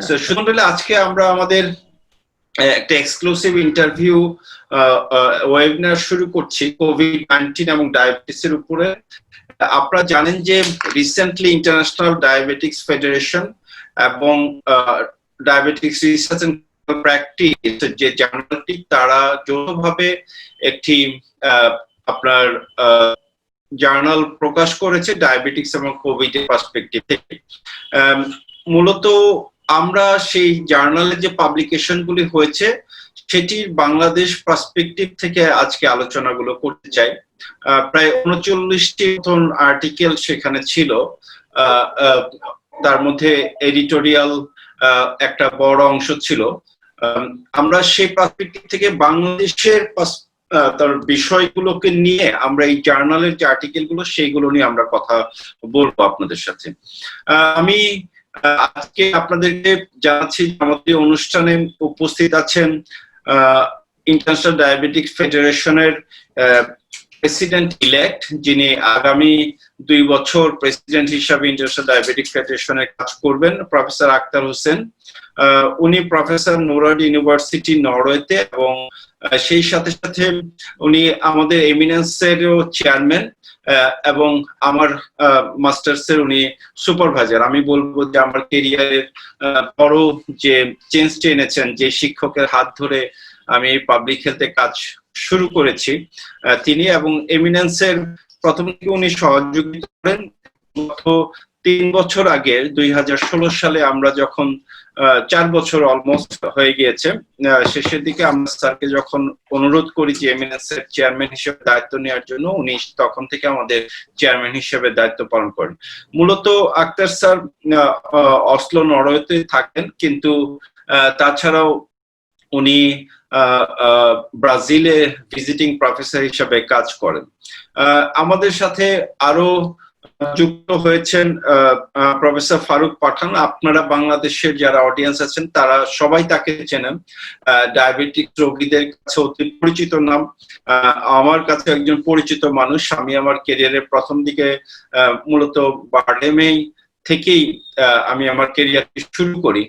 সুতরাং আজকে আমরা আমাদের একটা এক্সক্লুসিভ ইন্টারভিউ ওয়েবিনার শুরু করছি কোভিড-19 এবং ডায়াবেটিসের উপরে। আপনারা জানেন যে রিসেন্টলি ইন্টারন্যাশনাল ডায়াবেটিক্স ফেডারেশন এবং ডায়াবেটিক্স রিসার্চ এন্ড প্র্যাকটিস যে জার্নালটি, তারা যৌথভাবে একটি আপনার জার্নাল প্রকাশ করেছে ডায়াবেটিক্স এবং কোভিড এর পার্সপেক্টিভ থেকে। মূলত আমরা সেই জার্নালে যে পাবলিকেশন গুলি হয়েছে সেটির বাংলাদেশ পার্সপেক্টিভ থেকে আজকে আলোচনাগুলো করতে চাই। প্রায় 39টি মতন আর্টিকেল সেখানে ছিল, তার মধ্যে এডিটোরিয়াল একটা বড় অংশ ছিল। আমরা সেই পার্সপেক্টিভ থেকে বাংলাদেশের তার বিষয়গুলোকে নিয়ে আমরা এই জার্নালের যে আর্টিকেল গুলো সেইগুলো নিয়ে আমরা কথা বলবো আপনাদের সাথে। আমি আজকে আপনাদেরকে জানাচ্ছি আমাদের অনুষ্ঠানে উপস্থিত আছেন ইন্টারন্যাশনাল ডায়াবেটিক্স ফেডারেশনের প্রেসিডেন্ট ইলেক্ট, যিনি আগামী 2 বছর প্রেসিডেন্ট হিসাবে ইন্টারন্যাশনাল ডায়াবেটিক ফেডারেশনের কাজ করবেন, প্রফেসর আক্তার হোসেন। উনি প্রফেসর নুরাড ইউনিভার্সিটি নরওয়েতে, এবং সেই সাথে সাথে উনি আমাদের এমিনেন্সেরও চেয়ারম্যান এবং আমার মাস্টার্সের উনি সুপারভাইজার। আমি বলবো যে আমার কেরিয়ারের বড় যে চেঞ্জটা এনেছেন, যে শিক্ষকের হাত ধরে আমি পাবলিক হেলথে কাজ শুরু করেছি তিনি, এবং এমিনেন্সের প্রথম থেকে উনি সহযোগিতা করেন। গত 3 বছর আগে 2016 সালে আমরা যখন 4 বছর অলমোস্ট হয়ে গিয়েছে, শেষের দিকে আমরা স্যারকে যখন অনুরোধ করি যে এমিনেন্সের চেয়ারম্যান হিসেবে দায়িত্ব নেওয়ার জন্য, উনি তখন থেকে আমাদের চেয়ারম্যান হিসেবে দায়িত্ব পালন করেন। মূলত আক্তার স্যার অসলো নরওয়েতে থাকেন, কিন্তু তাছাড়াও উনি ব্রাজিলে ভিজিটিং প্রফেসর হিসেবে কাজ করেন। আমাদের সাথে আরো যুক্ত হয়েছেন প্রফেসর ফারুক পাঠান। আপনারা বাংলাদেশের যারা অডিয়েন্স আছেন তারা সবাই তাকে চেনেন, ডায়াবেটিক রোগীদের কাছে অতি পরিচিত নাম। আমার কাছে একজন পরিচিত মানুষ। আমি আমার ক্যারিয়ারের প্রথম দিকে মূলত বারডেমেই থেকেই আমি আমার ক্যারিয়ার শুরু করি।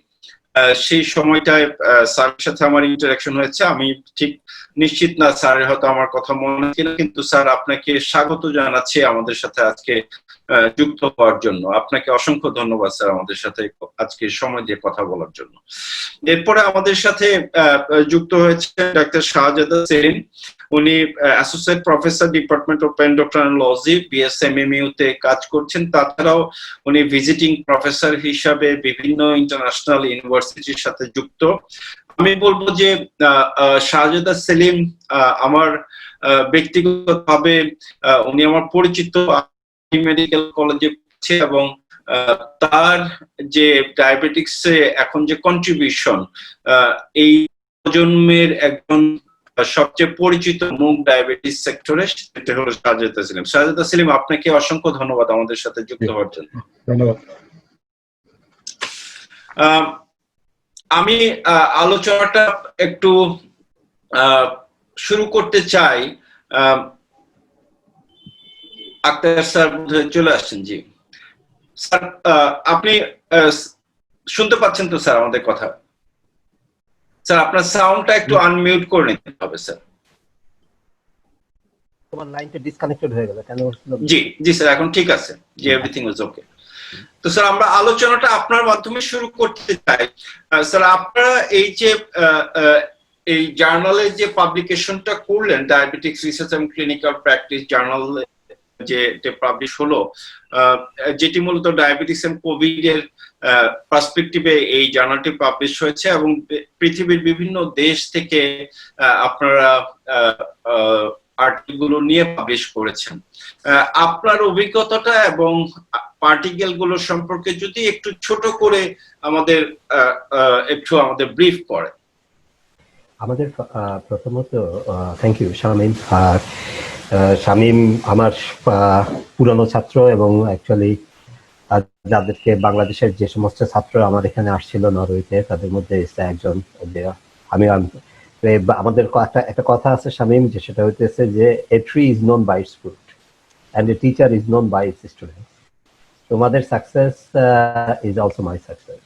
সেই সময়টায় স্যারের সাথে আমার ইন্টারাকশন হয়েছে। আমি ঠিক নিশ্চিত না স্যারের হয়তো আমার কথা মনে কিনা, কিন্তু স্যার আপনাকে স্বাগত জানাচ্ছি আমাদের সাথে আজকে যুক্ত হওয়ার জন্য। আপনাকে অসংখ্য ধন্যবাদ স্যার আমাদের সাথে আজকে সময় দিয়ে কথা বলার জন্য। এরপরে আমাদের সাথে যুক্ত হয়েছে ডাক্তার শাহজাদা সেলিম। উনি associate professor department of endocrinology BSMMU তে কাজ করছেন। তাছাড়াও উনি ভিজিটিং প্রফেসর হিসাবে বিভিন্ন ইন্টারন্যাশনাল ইউনিভার্সিটির সাথে যুক্ত। আমি বলবো যে শাহজাদা সেলিম আমার ব্যক্তিগতভাবে উনি আমার পরিচিত, মেডিকেল কলেজে পড়ছে, এবং তার যে ডায়াবেটিক্সে এখন যে কন্ট্রিবিউশন, এই প্রজন্মের একজন সবচেয়ে পরিচিত মুখ ডায়াবেটিস সেক্টরে, সেটা হলো শাহজাদা সেলিম। শাহজাদা সেলিম, আপনাকে অসংখ্য ধন্যবাদ আমাদের সাথে যুক্ত হওয়ার জন্য। ধন্যবাদ। আমি আলোচনাটা একটু শুরু করতে চাই। আক্তার স্যার বোধহয় চলে আসছেন। জি স্যার, আপনি শুনতে পাচ্ছেন তো স্যার আমাদের কথা? স্যার আপনার সাউন্ডটা একটু আনমিউট করে নিতে হবে স্যার। তোমার লাইনটা ডিসকানেক্টেড হয়ে গেল কেন? জি জি স্যার, এখন ঠিক আছে। জি, এভরিথিং ইজ ওকে। তো স্যার আমরা আলোচনাটা আপনার মাধ্যমে শুরু করতে চাই। স্যার আপনারা এই যে এই জার্নালে যে পাবলিকেশনটা করলেন, diabetics research and clinical practice journal যে পাবলিশ হলো, যেটি মূলত ডায়াবেটিক্স এন্ড কোভিড এর পার্সপেক্টিভে এই জার্নালটি পাবলিশ হয়েছে, এবং পৃথিবীর বিভিন্ন দেশ থেকে আপনারা আর্টিকেলগুলো নিয়ে পাবলিশ করেছেন। আপনার অভিজ্ঞতাটা এবং আর্টিকেল গুলো সম্পর্কে যদি একটু ছোট করে আমাদের ব্রিফ করে। আমাদের প্রথমত থ্যাংক ইউ শামীম। শামীম আমার পুরনো ছাত্র, এবং অ্যাকচুয়ালি যাদেরকে বাংলাদেশের যে সমস্ত ছাত্র আমার এখানে আসছিল নরওয়েতে, তাদের মধ্যে একজন। আমি আমাদের একটা কথা আছে শামীম, যে সেটা হইতেছে যে a tree is known by its fruit and a teacher is known by its student. তোমাদের success is also my success.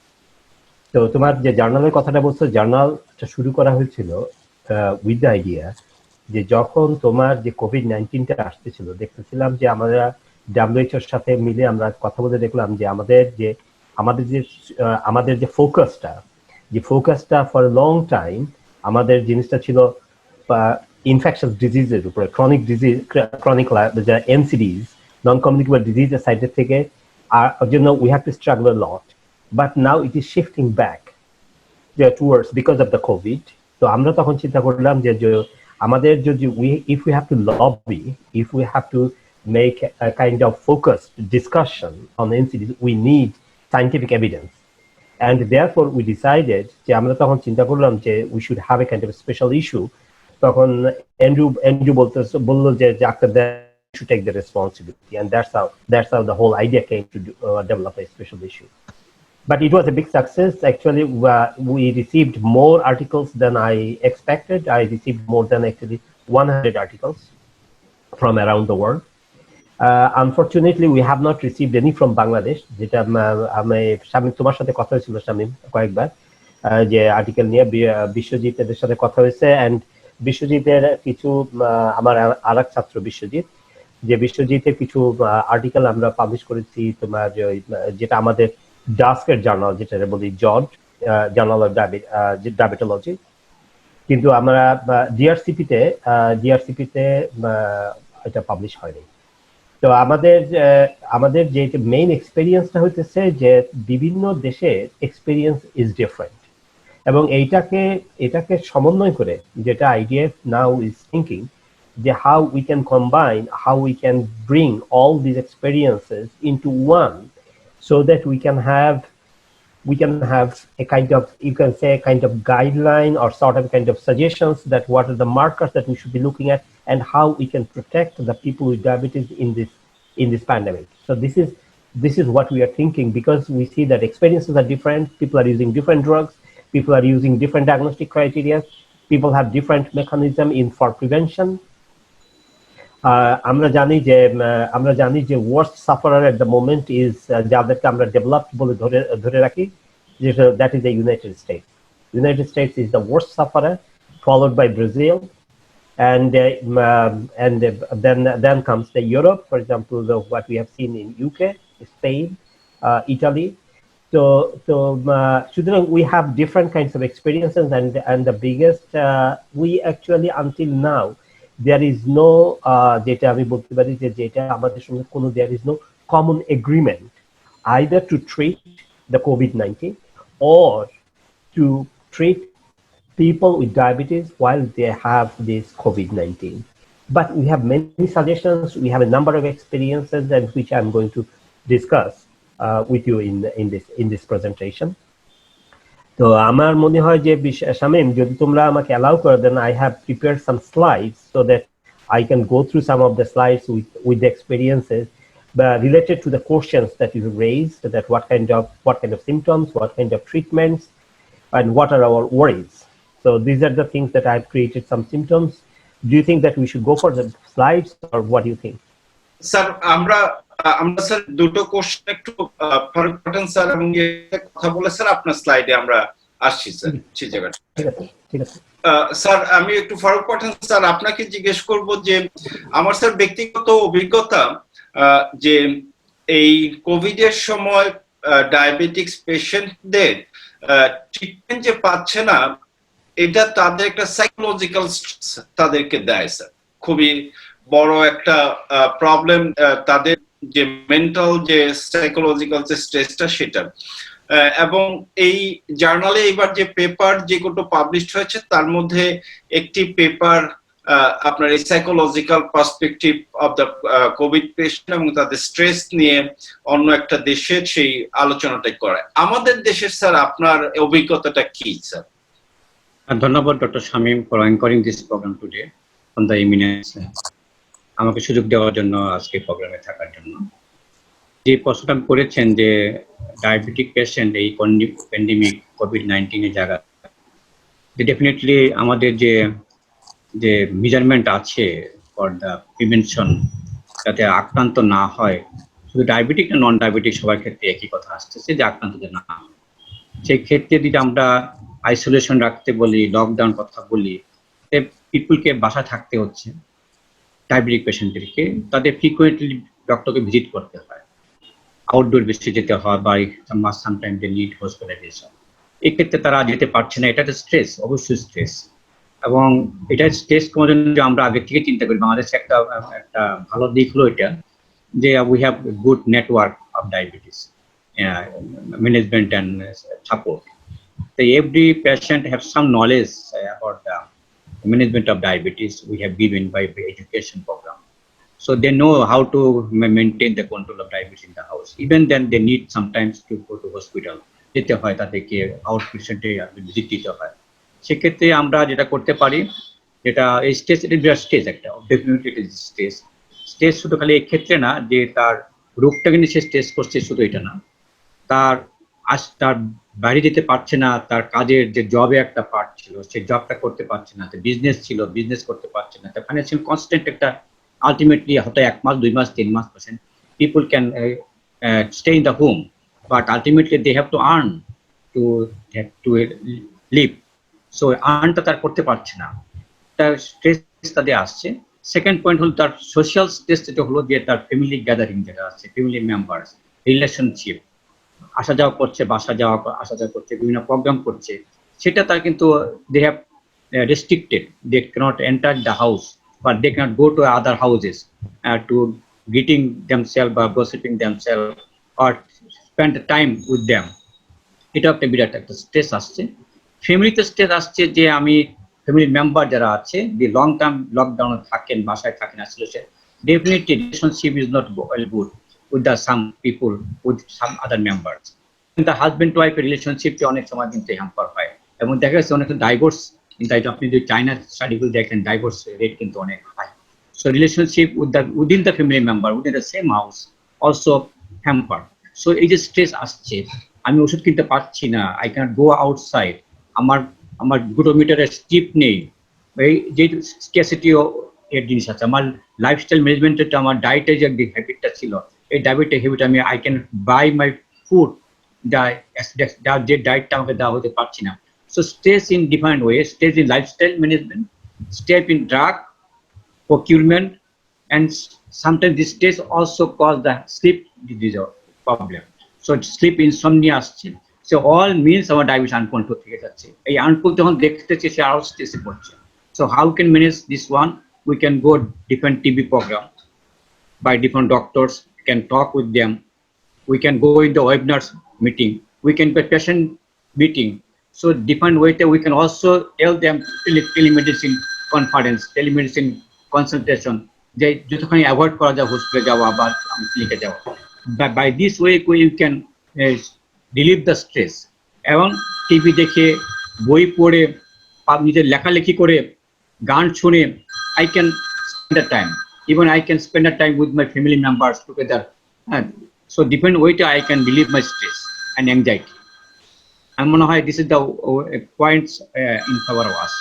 তো তোমার যে জার্নালের কথাটা বলছো, জার্নালটা শুরু করা হয়েছিল উইথ দ্য আইডিয়া যে যখন তোমার যে কোভিড-19টা আসতেছিল, দেখতেছিলাম যে আমরা WHO এর সাথে মিলে আমরা কথা বলে দেখলাম যে আমাদের যে ফোকাসটা ফর লং টাইম আমাদের জিনিসটা ছিল ইনফেকশাস ডিজিজের উপরে, ক্রনিক এনসিডিজ, নন কমিউনিকেবল ডিজিজের সাইডের থেকে, আর জন্য we have two struggle a lot, but now it is shifting back towards because of the COVID. তো আমরা তখন চিন্তা করলাম যে আমাদের যদি if we have to lobby, if we have to make a kind of focused discussion on NCDs, we need scientific evidence. And therefore we decided যে আমরা তখন চিন্তা করলাম যে we should have a kind of a special issue. তখন Andrew বললো যে after that we should take the responsibility, and that's how the whole idea came to develop a special issue. But it was a big success. Actually, we received more articles than I expected. I received more than actually 100 articles from around the world. Unfortunately, we have not received any from Bangladesh. যেটা আমি শামীম তোমার সাথে কথা হয়েছিল শামীম কয়েকবার, যে article নিয়ে বিশ্বজিতের সাথে কথা হয়েছে, এন্ড বিশ্বজিতের কিছু আমার আরেক ছাত্র বিশ্বজিতের কিছু আর্টিকেল আমরা পাবলিশ করেছি তোমার যেটা আমাদের ডাস্কের জার্নাল, যেটা বলি জার্নাল অফ ডায়াবেটোলজি, কিন্তু আমরা ডিআরসিপিতে এটা পাবলিশ হয়নি। তো আমাদের যে মেইন এক্সপেরিয়েন্সটা হইতেছে যে বিভিন্ন দেশের এক্সপেরিয়েন্স ইজ ডিফারেন্ট, এবং এটাকে সমন্বয় করে যেটা আইডিএফ নাও ইজ থিঙ্কিং যে how we can combine, how we can bring all these experiences into one, so that we can have a kind of, you can say, a kind of guideline or sort of kind of suggestions that what are the markers that we should be looking at, and how we can protect the people with diabetes in this pandemic. So this is what we are thinking, because we see that experiences are different, people are using different drugs, people are using different diagnostic criteria, people have different mechanism for prevention. আমরা জানি যে worst sufferer at the moment is যাদেরকে আমরা developed বলে ধরে রাখি, যেটা that is the United States. United States is the worst sufferer, followed by Brazil, and then comes the Europe, for example, what we have seen in UK, Spain, Italy. So সুতরাং we have different kinds of experiences, and the biggest we actually until now there is no যেটা আমি বলতে পারি যেটা আমাদের সঙ্গে কোনো there is no common agreement either to treat the COVID-19 or to treat people with diabetes while they have this COVID-19. But we have many suggestions, we have a number of experiences, and which I'm going to discuss with you in this presentation. তো আমার মনে হয় যে শামীম, যদি তোমরা আমাকে allow করে দেন, I have prepared some slides so that I can go through some of the slides with the experiences related to the questions that you raised, that what kind of symptoms, what kind of treatments, and what are our worries. So these are the things that I've created some symptoms. Do you think that we should go for the slides, or what do you think? Sir, আমরা sir দুটো question একটু ফারুক পাঠান sir এবং কথা বলে sir আপনার স্লাইডে আমরা আসছি স্যার সেই জায়গাটা। ঠিক আছে স্যার, আমি একটু ফারুক পাঠান স্যার আপনাকে জিজ্ঞেস করব যে আমার স্যার ব্যক্তিগত অভিজ্ঞতা যে এই কোভিড এর সময় ডায়াবেটিক্স পেশেন্টদের ট্রিটমেন্ট যে পাচ্ছে না, এটা তাদের একটা সাইকোলজিক্যাল স্ট্রেস তাদেরকে দেয় স্যার, খুবই বড় একটা প্রবলেম, তাদের যে মেন্টাল যে সাইকোলজিক্যাল যে স্ট্রেসটা সেটা। এবং এই জার্নালে এবার যে পেপার যেগুলো পাবলিশড হয়েছে তার মধ্যে একটি পেপার আপনার এই psychological perspective of the Covid patient এবং তাদের স্ট্রেস নিয়ে অন্য একটা দেশের সেই আলোচনাটা করে। আমাদের দেশের স্যার আপনার অভিজ্ঞতাটা কি স্যার? ধন্যবাদ doctor Shamim for anchoring this programme today on the eminence, আমাকে সুযোগ দেওয়ার জন্য আজকে প্রোগ্রামে থাকার জন্য। যে প্রশ্নটা করেছেন যে ডায়াবেটিক পেশেন্ট এই প্যান্ডেমিক কোভিড-19 এর জায়গা, ডেফিনেটলি আমাদের যে মেজারমেন্ট আছে ফর দ্য প্রিভেনশন, যাতে আক্রান্ত না হয়, শুধু ডায়াবেটিক না নন ডায়াবেটিক সবার ক্ষেত্রে একই কথা আসতেছে যে আক্রান্ত না হয়। সেই ক্ষেত্রে যদি আমরা আইসোলেশন রাখতে বলি, লকডাউন কথা বলি, পিপুলকে বাসা থাকতে হচ্ছে, ডায়াবেটিক পেশেন্টদেরকে তাদের ফ্রিকুয়েন্টলি ডক্টরকে ভিজিট করতে হয়, আউটডোর বেশি যেতে হয়, বা সামটাইম দে নিড হসপিটালাইজেশন। এক্ষেত্রে তারা যেতে পারছে না, এটা তো স্ট্রেস, অবশ্যই স্ট্রেস। এবং এটা স্ট্রেস কমার জন্য আমরা আগে থেকে চিন্তা করি। বাংলাদেশে একটা একটা ভালো দিক হলো এটা যে we have good network of diabetes management and support. So every patient have some knowledge about the management of diabetes we have given by the education program. So they know how to maintain the control of diabetes in the house. Even then they need sometimes to go to hospital. যেতে হয় তাদেরকে আউটপেশেন্টে visit দিতে হয়। সেক্ষেত্রে আমরা যেটা করতে পারি, যেটা এই স্টেজ, এটা বিরাট স্টেজ একটা, definitely it is stage. Stage শুধু খালি এই ক্ষেত্রে না যে তার রোগটা কিন্তু সে স্টেজ করছে, শুধু এটা না, তার বাইরে যেতে পারছে না, তার কাজের যে জবে একটা পার্ট ছিল সেই জবটা করতে পারছে না, বিজনেস ছিল বিজনেস করতে পারছে না, তার ফাইন্যান্সিয়াল কনস্ট্যান্ট একটা আলটিমেটলি হয়তো 1 মাস 2 মাস 3 মাস percent people can stay in the home, but ultimately they have to earn to live. So আর্নটা তার করতে পারছে না, তার স্ট্রেস তাদের আসছে। সেকেন্ড পয়েন্ট হলো তার সোশ্যাল স্ট্রেস, যেটা হলো যে তার ফ্যামিলি গ্যাদারিং যেটা আছে, ফ্যামিলি মেম্বার্স, রিলেশনশিপ, আসা যাওয়া করছে, বাসা যাওয়া আসা যাওয়া করছে, বিভিন্ন প্রোগ্রাম করছে, সেটা তার কিন্তু they have restricted, they cannot enter the house, but they cannot go to other houses to greeting themselves বা gossiping themselves or spend time with them. এটা একটা বিরাট একটা স্ট্রেস আসছে। ফ্যামিলিতে স্ট্রেস আসছে যে আমি ফ্যামিলি মেম্বার যারা আছে, যে লং টার্ম লকডাউনে থাকেন, বাসায় থাকেন, আসলে definitely relationship is not well good with the some people, with some other members. The husband wife relationship অনেক সময় কিন্তু হ্যাম্পার হয়, এবং দেখা যাচ্ছে অনেক ডাইভোর্স, কিন্তু আপনি যদি চাইনা স্টাডিগুলো দেখেন, ডাইভোর্স রেট কিন্তু অনেক high. So relationship within the family member, within the same house also hamper. So এই যে স্ট্রেস আসছে, আমি ওষুধ কিনতে পারছি না, আই ক্যানট গো আউটসাইড, আমার গ্লুকোমিটারের স্ট্রিপ নেই, এই যে স্ক্যাসিটিও এর জিনিস আছে, আমার লাইফস্টাইল ম্যানেজমেন্টের, আমার ডায়েটের যে হ্যাবিটটা ছিল, এই ডায়াবেটিক হ্যাবিট আমি I can buy my food, যে ডায়েটটা আমাকে দেওয়া হতে পারছি না। So stress in different way, stress in lifestyle management, step in drug procurement, and sometimes this stress also cause the sleep disorder problem. So sleep insomnia আসছে, so all means our diabetes uncontrolled থেকে যাচ্ছে। এই uncontrolled যখন দেখতেছে সে আরো স্ট্রেসে পড়ছে। So how can manage this one? We can go different TB program by different doctors, can talk with them, we can go in the webinars meeting, we can be patient meeting. So different way that we can also tell them telemedicine conference, telemedicine consultation, যে যতখানি avoid করা যায় হসপিটালে যাওয়া বা ক্লিনিকে যাওয়া। By this way you can relieve the stress. এবং টিভি দেখে, বই পড়ে, নিজের লেখালেখি করে, গান শুনে, I can spend the time, even I can spend a time with my family members together. So different way I can relieve my stress and anxiety. I'm gonna say this is the points in favor of us.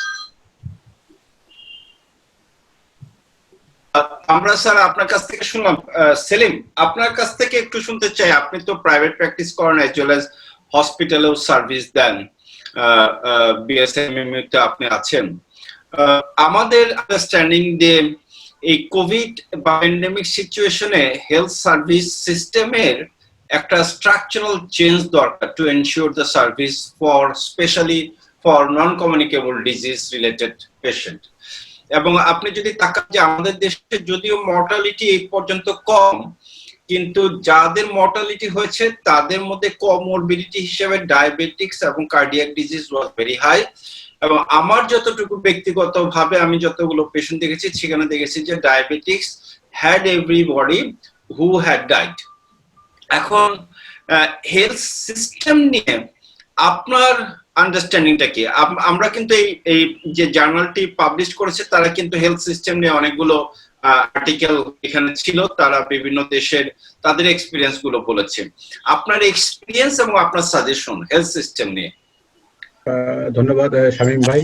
আমরা sir আপনার কাছ থেকে শুনলাম। সেলিম, আপনার কাছ থেকে একটু শুনতে চাই, আপনি তো প্রাইভেট প্র্যাকটিস করেন অ্যাজ ওয়েল অ্যাজ হসপিটালেও সার্ভিস দেন, বিএসএমএম তে আপনি আছেন। আমাদের আন্ডারস্ট্যান্ডিং যে এই কোভিড প্যান্ডেমিক সিচুয়েশনে হেলথ সার্ভিস সিস্টেমের একটা স্ট্রাকচারাল চেঞ্জ দরকার to ensure the service for specially for non communicable disease related patient. এবং আপনি যদি তাকান যে আমাদের দেশে যদিও মর্টালিটি এই পর্যন্ত কম, কিন্তু যাদের মর্টালিটি হয়েছে তাদের মধ্যে কমরবিডিটি হিসেবে ডায়াবেটিক্স এবং cardiac disease was very high. এবং আমার যতটুকু ব্যক্তিগতভাবে আমি যতগুলো পেশেন্ট দেখেছি সেখানে দেখেছি যে diabetics had everybody who had died. এখন হেলথ সিস্টেম নিয়ে আপনার আন্ডারস্ট্যান্ডিংটা কি? আমরা কিন্তু এই যে জার্নালটি পাবলিশ করেছে তারা কিন্তু হেলথ সিস্টেম নিয়ে অনেকগুলো আর্টিকেল এখানে ছিল, তারা বিভিন্ন দেশের তাদের এক্সপিরিয়েন্স গুলো বলেছে। আপনার এক্সপিরিয়েন্স এবং আপনার সাজেশন হেলথ সিস্টেম নিয়ে। ধন্যবাদ শামীম ভাই।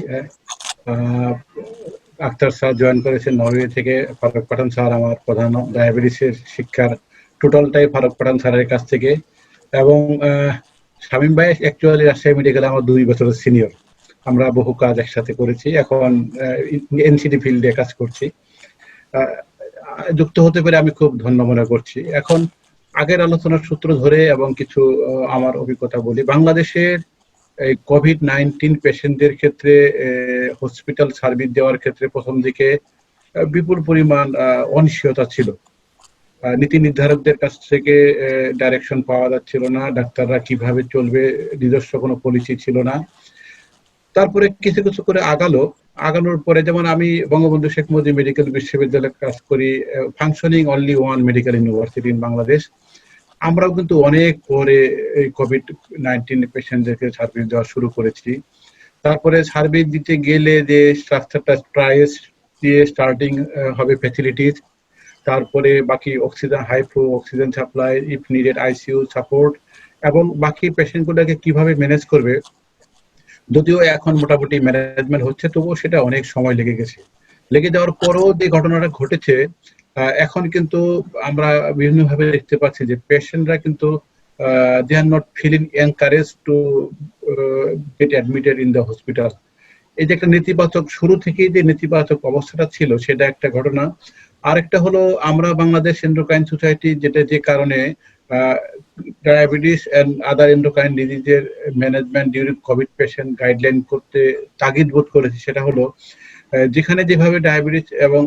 আক্তার স্যার জয়েন করেছেন নরওয়ে থেকে, ফারুক পাঠান স্যার আমার প্রধান ডায়াবেটিসের শিক্ষার টোটালটাই ফারুক পাঠান স্যারের কাছ থেকে। এবং শামীম ভাই অ্যাকচুয়ালি রাজশাহী মেডিকেলে আমার 2 বছরের সিনিয়র। আমরা বহু কাজ একসাথে করেছি, এখন এনসিডি ফিল্ডে কাজ করছি। যুক্ত হতে পেরে আমি খুব ধন্য মনে করছি। এখন আগের আলোচনার সূত্র ধরে এবং কিছু আমার অভিজ্ঞতা বলি। বাংলাদেশের এই কোভিড-19 পেশেন্টদের ক্ষেত্রে হসপিটাল সার্ভিস দেওয়ার ক্ষেত্রে প্রথম দিকে বিপুল পরিমাণ অনিশ্চয়তা ছিল। নীতি নির্ধারকদের কাছ থেকে ডাইরেকশন পাওয়া যাচ্ছিল না, ডাক্তাররা কিভাবে চলবে নিজস্ব কোনো পলিসি ছিল না। তারপরে কিছু কিছু করে আগানোর পরে, যেমন আমি বঙ্গবন্ধু শেখ মুজিব মেডিকেল বিশ্ববিদ্যালয়ে কাজ করি, functioning only one medical university in Bangladesh. আমরাও কিন্তু অনেক পরে এই কোভিড-19 পেশেন্টদেরকে সার্ভিস দেওয়া শুরু করেছি। তারপরে সার্ভিস দিতে গেলে যে স্ট্রাকচারটা প্রাইস দিয়ে স্টার্টিং হবে ফ্যাসিলিটিস, তারপরে বাকি oxygen, high flow oxygen supply, if needed ICU support, এবং বাকি পেশেন্টগুলোকে কিভাবে ম্যানেজ করবে। যদিও এখন মোটামুটি ম্যানেজমেন্ট হচ্ছে, তবুও সেটা অনেক সময় লেগে যাওয়ার পরও যে ঘটনাটা ঘটেছে, এখন কিন্তু আমরা বিভিন্নভাবে দেখতে পাচ্ছি যে পেশেন্টরা কিন্তু they are not feeling encouraged to get admitted in the hospital. এই যে একটা নেতিবাচক, শুরু থেকেই যে নেতিবাচক অবস্থাটা ছিল, সেটা একটা ঘটনা। আরেকটা হলো, আমরা বাংলাদেশ এন্ডোক্রাইন সোসাইটি, যেটা যে কারণে ডায়াবেটিস এন্ড আদার এন্ডোক্রাইন ডিজিজের management during COVID patient guideline করতে তাগিদ বোধ করেছি, সেটা হলো যেখানে যেভাবে ডায়াবেটিস এবং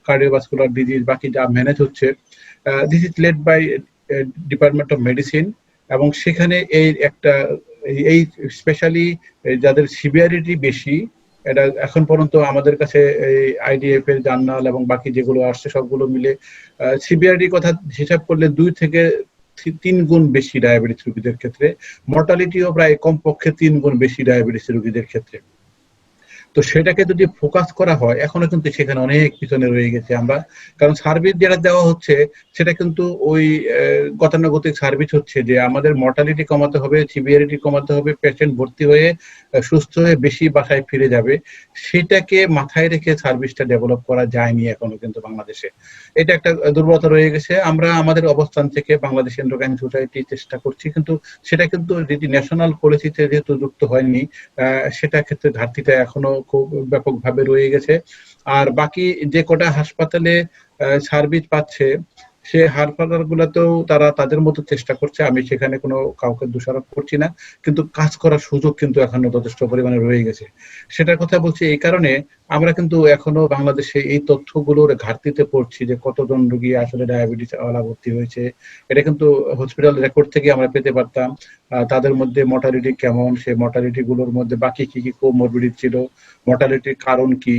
কার্ডিওভাস্কুলার ডিজিজ বাকি যা ম্যানেজ হচ্ছে, this is led by department of medicine. এবং সেখানে এই স্পেশালি যাদের সিভিয়ারিটি বেশি, এটা এখন পর্যন্ত আমাদের কাছে এই আইডিএফ এর জার্নাল এবং বাকি যেগুলো আসছে সবগুলো মিলে সিভিয়ারিটির কথা হিসাব করলে 2 থেকে 3 গুণ বেশি ডায়াবেটিস রোগীদের ক্ষেত্রে, মর্টালিটিও প্রায় কমপক্ষে 3 গুণ বেশি ডায়াবেটিস রোগীদের ক্ষেত্রে। তো সেটাকে যদি ফোকাস করা হয়, এখনো কিন্তু সেখানে অনেক পিছনে রয়ে গেছে আমরা। কারণ সার্ভিস যেটা দেওয়া হচ্ছে সেটা কিন্তু ওই গতানুগতিক সার্ভিস হচ্ছে, যে আমাদের মর্টালিটি কমাতে হবে, সিভিয়ারিটি কমাতে হবে, পেশেন্ট ভর্তি হয়ে সুস্থ হয়ে বেশি বাসায় ফিরে যাবে। সেটাকে মাথায় রেখে সার্ভিসটা ডেভেলপ করা যায়নি এখনো কিন্তু বাংলাদেশে। এটা একটা দুর্বলতা রয়ে গেছে। আমরা আমাদের অবস্থান থেকে বাংলাদেশ এন্ডোক্রাইন সোসাইটি চেষ্টা করছি, কিন্তু সেটা কিন্তু যদি ন্যাশনাল পলিসিতে যেহেতু যুক্ত হয়নি, সেটা ক্ষেত্রে ঘাটতিটা এখনো খুব ব্যাপকভাবে রয়ে গেছে। আর বাকি যে কটা হাসপাতালে সার্ভিস পাচ্ছে, সে হাসপাতালগুলোতেও তারা তাদের মতো চেষ্টা করছে, আমি সেখানে কোনো কাউকে দোষারোপ করছি না, কিন্তু কাজ করার সুযোগ কিন্তু এখনো যথেষ্ট পরিমাণে রয়ে গেছে। সেটার কথা বলছি এই কারণে, আমরা কিন্তু এখনো বাংলাদেশে এই তথ্যগুলোর ঘাটতিতে পড়ছি, যে কতজন রোগী আসলে ডায়াবেটিস ওয়ালা ভর্তি হয়েছে। এটা কিন্তু হসপিটাল রেকর্ড থেকে আমরা পেতে পারতাম। তাদের মধ্যে মর্টালিটি কেমন, সেই মর্টালিটি গুলোর মধ্যে বাকি কি কি কোমরবিডিটি ছিল, মর্টালিটির কারণ কি,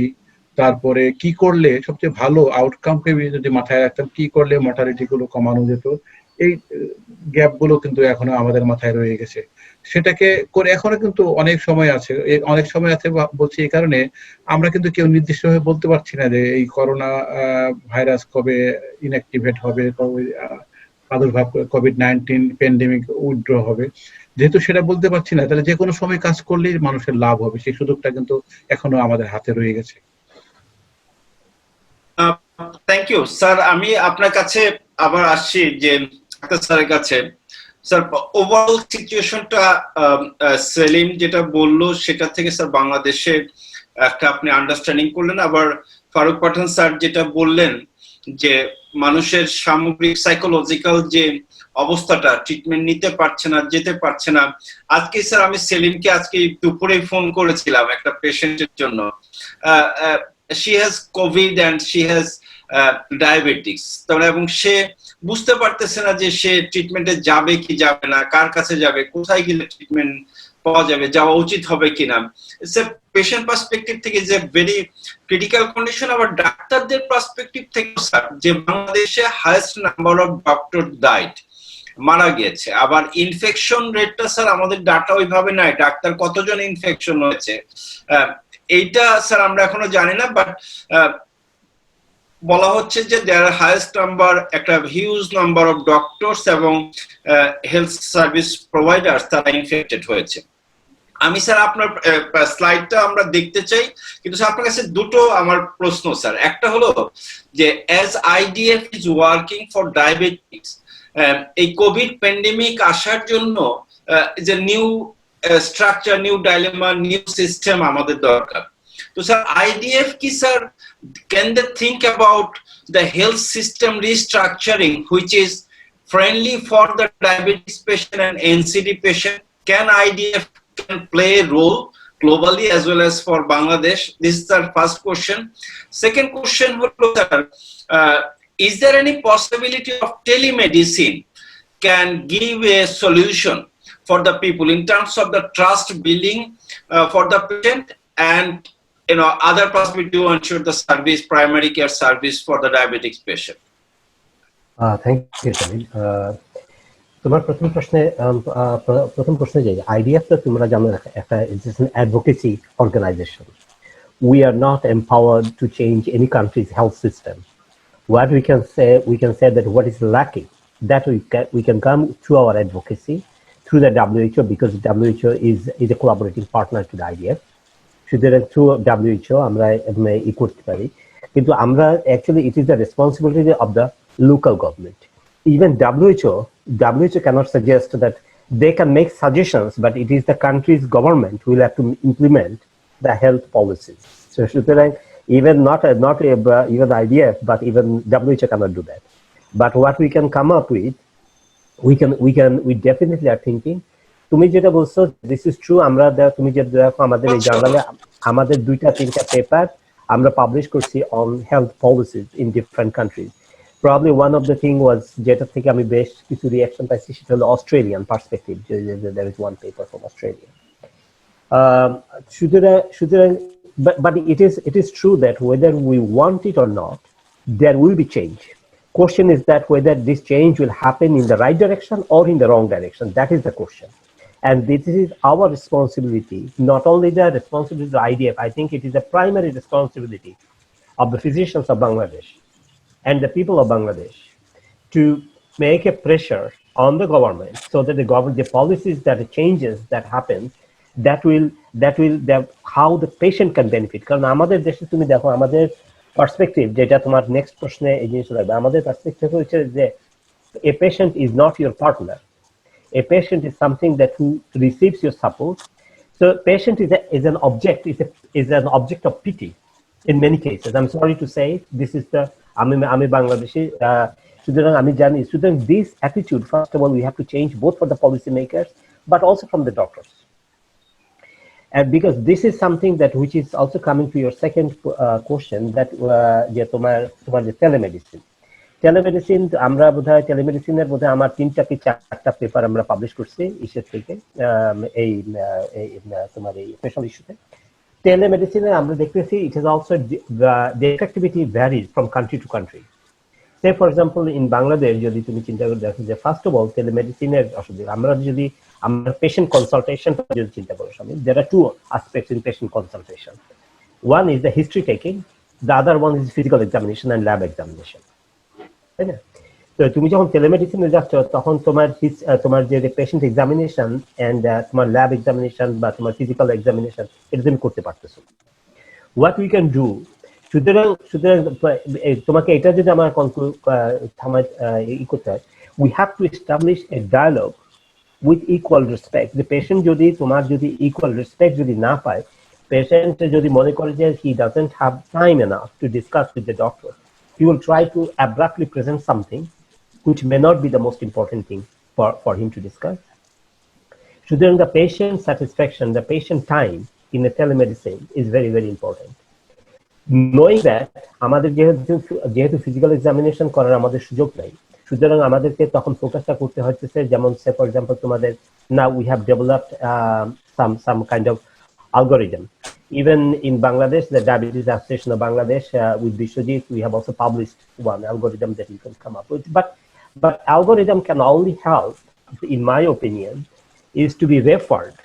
তারপরে কি করলে সবচেয়ে ভালো আউটকামকে যদি মাথায় রাখতাম, কি করলে মর্টালিটি গুলো কমানো যেত। এই গ্যাপ গুলো কিন্তু এখনো আমাদের মাথায় রয়ে গেছে। সেটাকে করে এখনো কিন্তু অনেক সময় আছে বলছি এই কারণে, আমরা কিন্তু কেউ নির্দিষ্টভাবে বলতে পারছি না যে এই করোনা ভাইরাস কবে ইনঅ্যাক্টিভেট হবে, কবে প্রাদুর্ভাব কোভিড-19 প্যান্ডেমিক উইথড্র হবে। যেহেতু সেটা বলতে পারছি না, তাহলে যে কোনো সময় কাজ করলেই মানুষের লাভ হবে, সেই সুযোগটা কিন্তু এখনো আমাদের হাতে রয়ে গেছে। Thank you sir. আমি আপনার কাছে আবার আসছি, যে ডাক্তার স্যারের কাছে। স্যার, ওভারঅল সিচুয়েশনটা সেলিম যেটা বললো সেটা থেকে স্যার বাংলাদেশে একটা আপনি আন্ডারস্ট্যান্ডিং করলেন। আবার ফারুক পাঠান স্যার যেটা বললেন, যে মানুষের সামগ্রিক সাইকোলজিক্যাল যে অবস্থাটা, ট্রিটমেন্ট নিতে পারছে না, যেতে পারছে না। আজকে স্যার আমি সেলিমকে আজকে দুপুরে ফোন করেছিলাম একটা পেশেন্টের জন্য। she has COVID and she has diabetics, এবং সে বুঝতে পারতেছে না যে সে ট্রিটমেন্টে যাবে কি যাবে না, কার কাছে যাবে, কোথায় গেলে ট্রিটমেন্ট পাওয়া যাবে, যাওয়া উচিত হবে কিনা। পেশেন্ট পার্সপেক্টিভ থেকে যে ভেরি ক্রিটিক্যাল কন্ডিশন। আবার ডাক্তারদের পার্সপেক্টিভ থেকে স্যার, যে বাংলাদেশে highest number of doctor died, মারা গিয়েছে। আবার ইনফেকশন রেটটা স্যার আমাদের ডাটা ওইভাবে নাই, ডাক্তার কতজন ইনফেকশন হয়েছে এইটা স্যার আমরা এখনো জানি না। বাট বলা হচ্ছে যে দেয়ার হাইয়েস্ট নাম্বার, একটা হিউজ নাম্বার অফ ডক্টরস এবং হেলথ সার্ভিস প্রোভাইডার্স তারা ইনফেক্টেড হয়েছে। আমি স্যার আপনার স্লাইডটা আমরা দেখতে চাই, কিন্তু স্যার আপনার কাছে দুটো আমার প্রশ্ন স্যার। একটা হলো যে as IDF is working for diabetics, এই কোভিড প্যান্ডেমিক আসার জন্য is a new structure, new dilemma, new system আমাদের দরকার। তো স্যার IDF কি sir, can they think about the health system restructuring which is friendly for the diabetes patient and NCD patient? Can IDF can play a role globally as well as for Bangladesh? This is the first question. Second question, is there any possibility of telemedicine can give a solution for the people in terms of the trust building for the patient and other possibility to ensure the service, primary care service for the diabetic patient? Thank you, Shamil. তোমার প্রথম প্রশ্নে যাই, IDF তো তোমরা জানো একটা advocacy organization. We are not empowered to change any country's health system. What we can say that what is lacking, that we can come through our advocacy through the WHO, because WHO is a collaborating partner to the IDF. সুতরাং through WHO আমরা করতে পারি, কিন্তু আমরা actually it is the responsibility of the local government. Even WHO cannot suggest that they can make suggestions, but it is the country's government who will have to implement the health policies. So even not even IDF, but even WHO cannot do that. But what we can come up with, we definitely are thinking. তুমি যেটা বলছো, this is true. আমরা তুমি যেটা দেখো আমাদের এই জার্নালে আমাদের 2-3টা পেপার আমরা পাবলিশ করছি on health policies in different countries. Probably one of the thing was যেটা থেকে আমি বেশ কিছু রিঅ্যাকশন পাইছি সেটা হলো Australian perspective. There is one paper from Australia. But it is true that whether we want it or not, there will be change. Question is that whether this change will happen in the right direction or in the wrong direction. That is the question. And this is our responsibility, not only the responsibility of the IDF. I think it is a primary responsibility of the physicians of Bangladesh and the people of Bangladesh to make a pressure on the government so that the policies, that the changes that happen, that how the patient can benefit. কারণ আমাদের দেশে তুমি দেখো আমাদের perspective, যেটা তোমার next প্রশ্নে এই জিনিসটা লাগবে, আমাদের পার্সপেক্টিভ হচ্ছে যে a patient is not your partner. A patient is something that who receives your support. So patient is an object of pity in many cases. I'm sorry to say this is the আমি বাংলাদেশি, সুতরাং আমি জানি, সুতরাং this attitude, first of all, we have to change both for the policy makers but also from the doctors. And because this is something that which is also coming to your second question, that যে তোমার যে telemedicine, আমরা বোধহয় টেলিমেডিসিনের বোধহয় আমার 3-4টা paper আমরা publish করছি ইসের থেকে, এই তোমার এই স্পেশাল ইস্যুতে। টেলিমেডিসিনে আমরা দেখতেছি it is also the effectivity varies from country to country. Say for example in Bangladesh, যদি তুমি চিন্তা করে দেখো যে ফার্স্ট অফ অল টেলিমেডিসিনের অসুবিধা, আমরা যদি আমরা পেশেন্ট কনসালটেশন যদি চিন্তা করি, there are two aspects in patient consultation. One is the history taking, the other one is physical examination and lab examination. তাই না? তো তুমি যখন টেলিমেডিসিনে যাচ্ছ তখন তোমার যে পেশেন্ট এক্সামিনেশন এন্ড তোমার ল্যাব এক্সামিনেশন বা তোমার ফিজিক্যাল এক্সামিনেশন এটা তুমি করতে পারতেছো। হোয়াট উই ক্যান ডু, সুতরাং তোমাকে এটা যদি আমার করতে হয়, we have to establish a dialogue with equal respect. যে পেশেন্ট যদি তোমার যদি ইকুয়াল রেসপেক্ট যদি না পায়, পেশেন্ট যদি মনে করে যে he doesn't have time enough to discuss with the doctor, he will try to abruptly present something which may not be the most important thing for him to discuss. So then the patient satisfaction, the patient time in the telemedicine is very, very important. Knowing that আমাদের যেহেতু physical examination করার আমাদের সুযোগ নাই, সুতরাং আমাদেরকে তখন ফোকাসটা করতে হচ্ছে, যেমন সে ফর এক্সাম্পল তোমাদের now we have developed some kind of algorithm. Even in Bangladesh, the Diabetes Association of Bangladesh, with Bishwajit, we have also published one algorithm that you can come up with. But algorithm can only help, in my opinion, is to be referred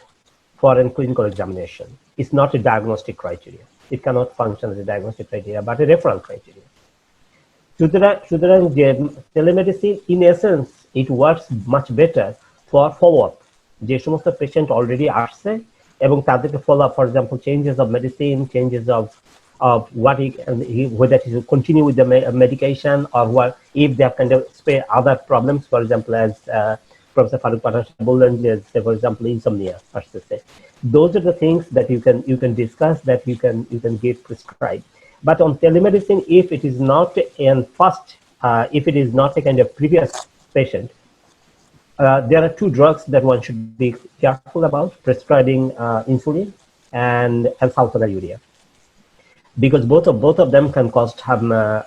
for a clinical examination. It's not a diagnostic criteria. It cannot function as a diagnostic criteria, but a referral criteria. সুতরাং যে telemedicine, in essence, it works much better for follow-up. যে সমস্ত patient already আসছে এবং তাদেরকে follow up, for example changes of medicine, changes of what whether he will continue with the medication or what if they have kind of other problems, for example as Professor Farooq Patel বললেন যে, say for example insomnia আসতেছে, those are the things that you can discuss, that you can get prescribed. But on telemedicine, if it is not in first, if it is not a kind of previous patient, there are two drugs that one should be careful about prescribing: insulin and sulfonylurea, because both of them can cause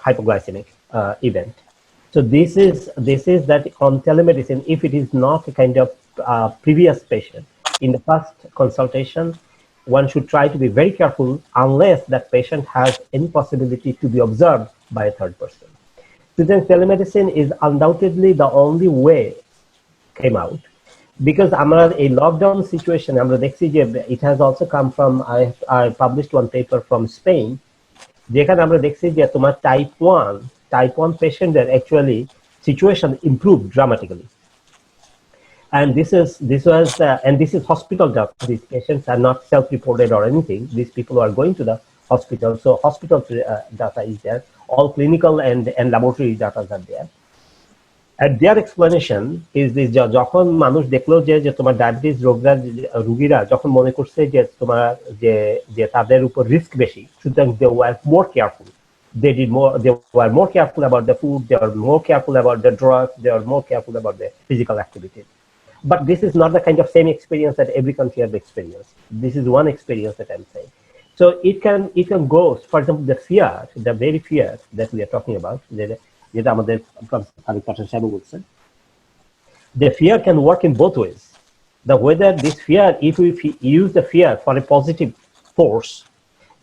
hypoglycemic event. So this is that on telemedicine, if it is not a kind of previous patient in the first consultation, one should try to be very careful unless that patient has any possibility to be observed by a third person. So then telemedicine is undoubtedly the only way came out, because আমরা এই lockdown situation আমরা দেখছি যে it has also come from, I published one paper from Spain, যেখানে আমরা দেখছি যে তোমার type 1 patientদের actually situation improved dramatically. And this is hospital data. These patients are not self-reported or anything. These people are going to the hospital. So hospital data is there. All clinical and laboratory data are there. And their explanation is this: যখন মানুষ দেখলো যে তোমার diabetes রোগীরা যখন মনে করছে যে তোমার যে তাদের উপর রিস্ক বেশি, সুতরাং they were more careful. They were more careful about the food, they were more careful about the drugs, they were more careful about the physical activity. But this is not the kind of same experience that every country has experienced. This is one experience that I'm saying. So it can go, for example, the very fear that we are talking about, যেটা আমাদের the fear can work in both ways. Whether this fear, if we use the fear for a positive force,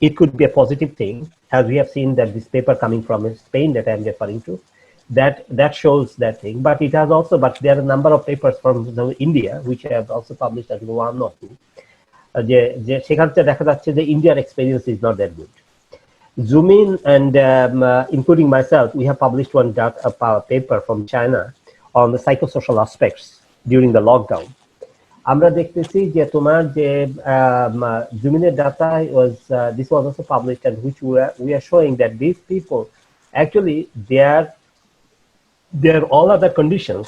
it could be a positive thing, as we have seen that this paper coming from Spain that I'm referring to, that shows that thing. But it has also, but there are a number of papers from India which have also published, I think one or two, যে সেখান থেকে দেখা যাচ্ছে যে Indian experience is not that good. Zumin and including myself, we have published one paper from China on the psychosocial aspects during the lockdown. আমরা দেখতেছি যে তোমার যে Zumin's data was, this was also published, and which we are showing that these people actually their all other conditions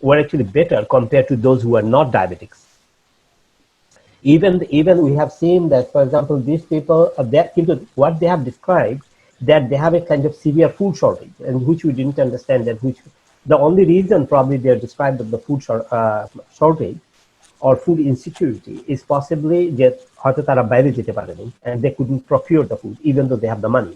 were actually better compared to those who are not diabetics. Even we have seen that, for example, these people, what they have described, that they have a kind of severe food shortage, and which we didn't understand, that which the only reason probably they are described of the food shortage or food insecurity is possibly that হয়তো তারা বাইরে যেতে পারেনি, and they couldn't procure the food even though they have the money.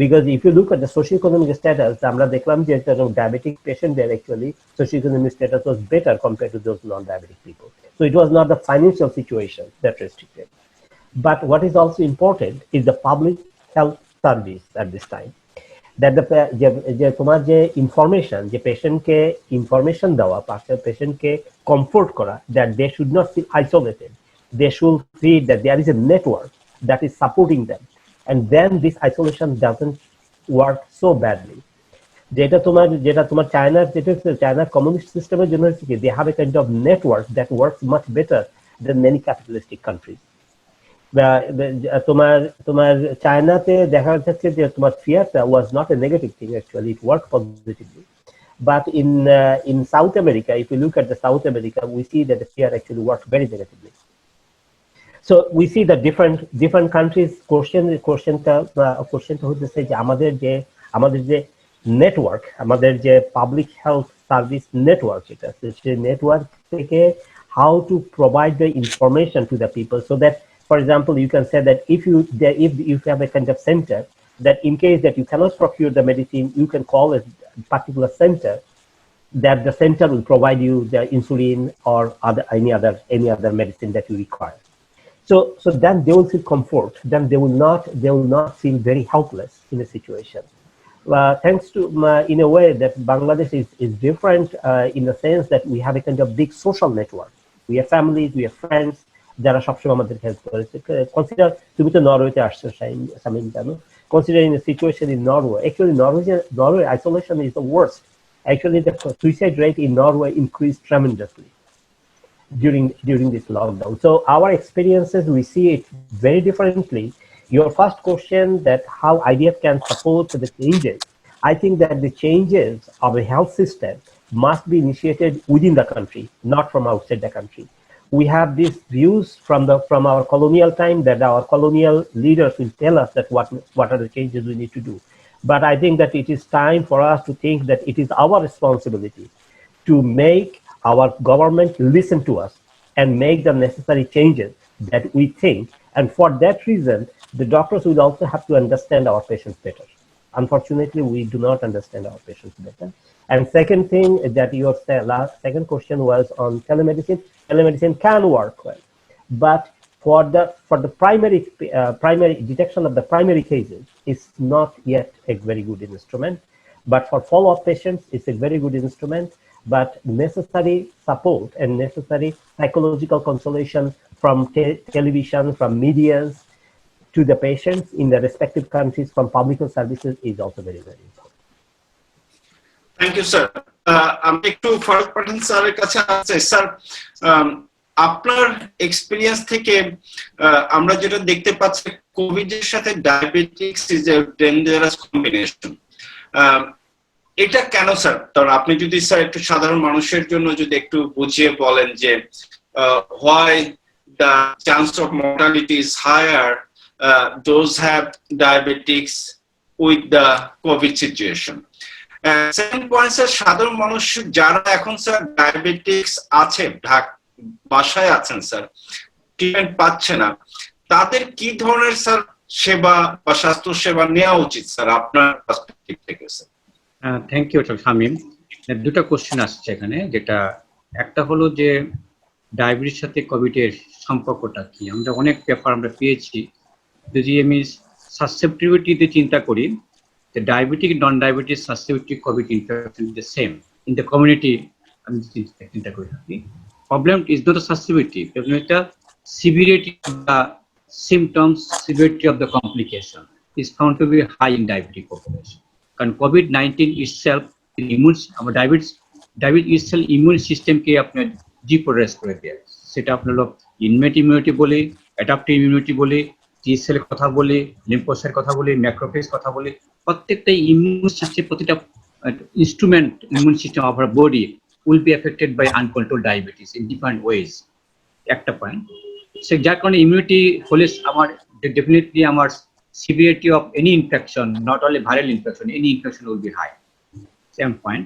Because if you look at the socioeconomic status, আমরা দেখলাম যে diabetic patient, their actually socioeconomic status was better compared to those non-diabetic people. So it was not the financial situation that restricted. But what is also important is the public health service at this time. That যে তোমার যে information, যে পেশেন্টকে information দেওয়া, পেশেন্টকে comfort করা, that they should not feel isolated. They should feel that there is a network that is supporting them. And then this isolation doesn't work so badly. যেটা তোমার চায়নার কমিউনিস্ট সিস্টেমের জন্য হচ্ছে কি, they have a kind of network that works much better than many capitalistic countries. তোমার চায়নাতে দেখা যাচ্ছে যে তোমার ফিয়ারটা was not a negative thing, actually it worked positively. But in South America, if you look at the South America, we see that the fear actually worked very negatively. So we see that different countries কোশ্চেনটা হচ্ছে যে আমাদের যে network, আমাদের যে public health service network, এটা সেই network থেকে how to provide the information to the people, so that, for example, you can say that if you have a kind of center, that in case that you cannot procure the medicine, you can call a particular center, that the center will provide you the insulin or any other medicine that you require. So then they will feel comfort. Then they will not feel very helpless in a situation. Thanks to, in a way, that Bangladesh is different in the sense that we have a kind of big social network. We have families, we have friends, যারা সবসময় আমাদের help করেছে। Consider, তুমি তো নরওয়েতে আসছো শামিম, জানো, considering the situation in Norway. Actually, Norway isolation is the worst. Actually, the suicide rate in Norway increased tremendously during this lockdown. So our experiences, we see it very differently. Your first question, that how IDF can support the changes, I think that the changes of the health system must be initiated within the country, not from outside the country. We have these views from our colonial time that our colonial leaders will tell us that what are the changes we need to do. But I think that it is time for us to think that it is our responsibility to make our government listen to us and make the necessary changes that we think. And for that reason, the doctors will also have to understand our patients better. Unfortunately, we do not understand our patients better. And second thing that your second question was on telemedicine. Telemedicine can work well, but for the primary detection of the primary cases, it's not yet a very good instrument. But for follow-up patients, it's a very good instrument. But necessary support and necessary psychological consolation from television, from medias to the patients in the respective countries from public health services is also very, very important. Thank you sir. আমি একটু ফারুক পাঠান স্যারের কাছে আসছি। Sir, আপনার experience থেকে আমরা যেটা দেখতে পাচ্ছি, কোভিড এর সাথে diabetics is a dangerous combination. এটা কেন স্যার? কারণ আপনি যদি স্যার একটু সাধারণ মানুষের জন্য যদি একটু বুঝিয়ে বলেন যে why the chance of mortality is higher those have diabetics with the COVID situation. Second point sir, সাধারণ মানুষ যারা এখন স্যার ডায়াবেটিক্স আছে, বাসায় আছেন স্যার, ট্রিটমেন্ট পাচ্ছে না, তাদের কি ধরনের স্যার সেবা বা স্বাস্থ্য সেবা নেওয়া উচিত স্যার আপনার পার্সপেক্টিভ থেকে স্যার? Thank you Shamim. দুটো কোশ্চেন আসছে এখানে, যেটা একটা হলো যে ডায়াবেটিস সাথে কোভিড এর সম্পর্কটা কি। আমরা অনেক পেপার আমরা পেয়েছি, যদি আমি সাসেপ্টিবিলিটিতে চিন্তা করি, the diabetic non-diabetic susceptibility COVID infection is the same in the community. Problem is not the susceptibility, problem is the severity of the symptoms, severity of the complication is found to be high in diabetic population. And COVID-19 itself, our diabetes itself immune system ke apne depress kore diya, seta apne log innate immunity bole, adaptive immunity bole, T cell কথা বলি, lymphocyte কথা বলি, macrophage কথা বলি, প্রত্যেকটা immune system, প্রতিটা instrument immune system of our body will be affected by uncontrolled diabetes in different ways. একটা point, সে যার কারণে ইমিউনিটি হলে আমার ডেফিনেটলি আমার severity of any infection, not only viral infection, any infection will be high. Same point.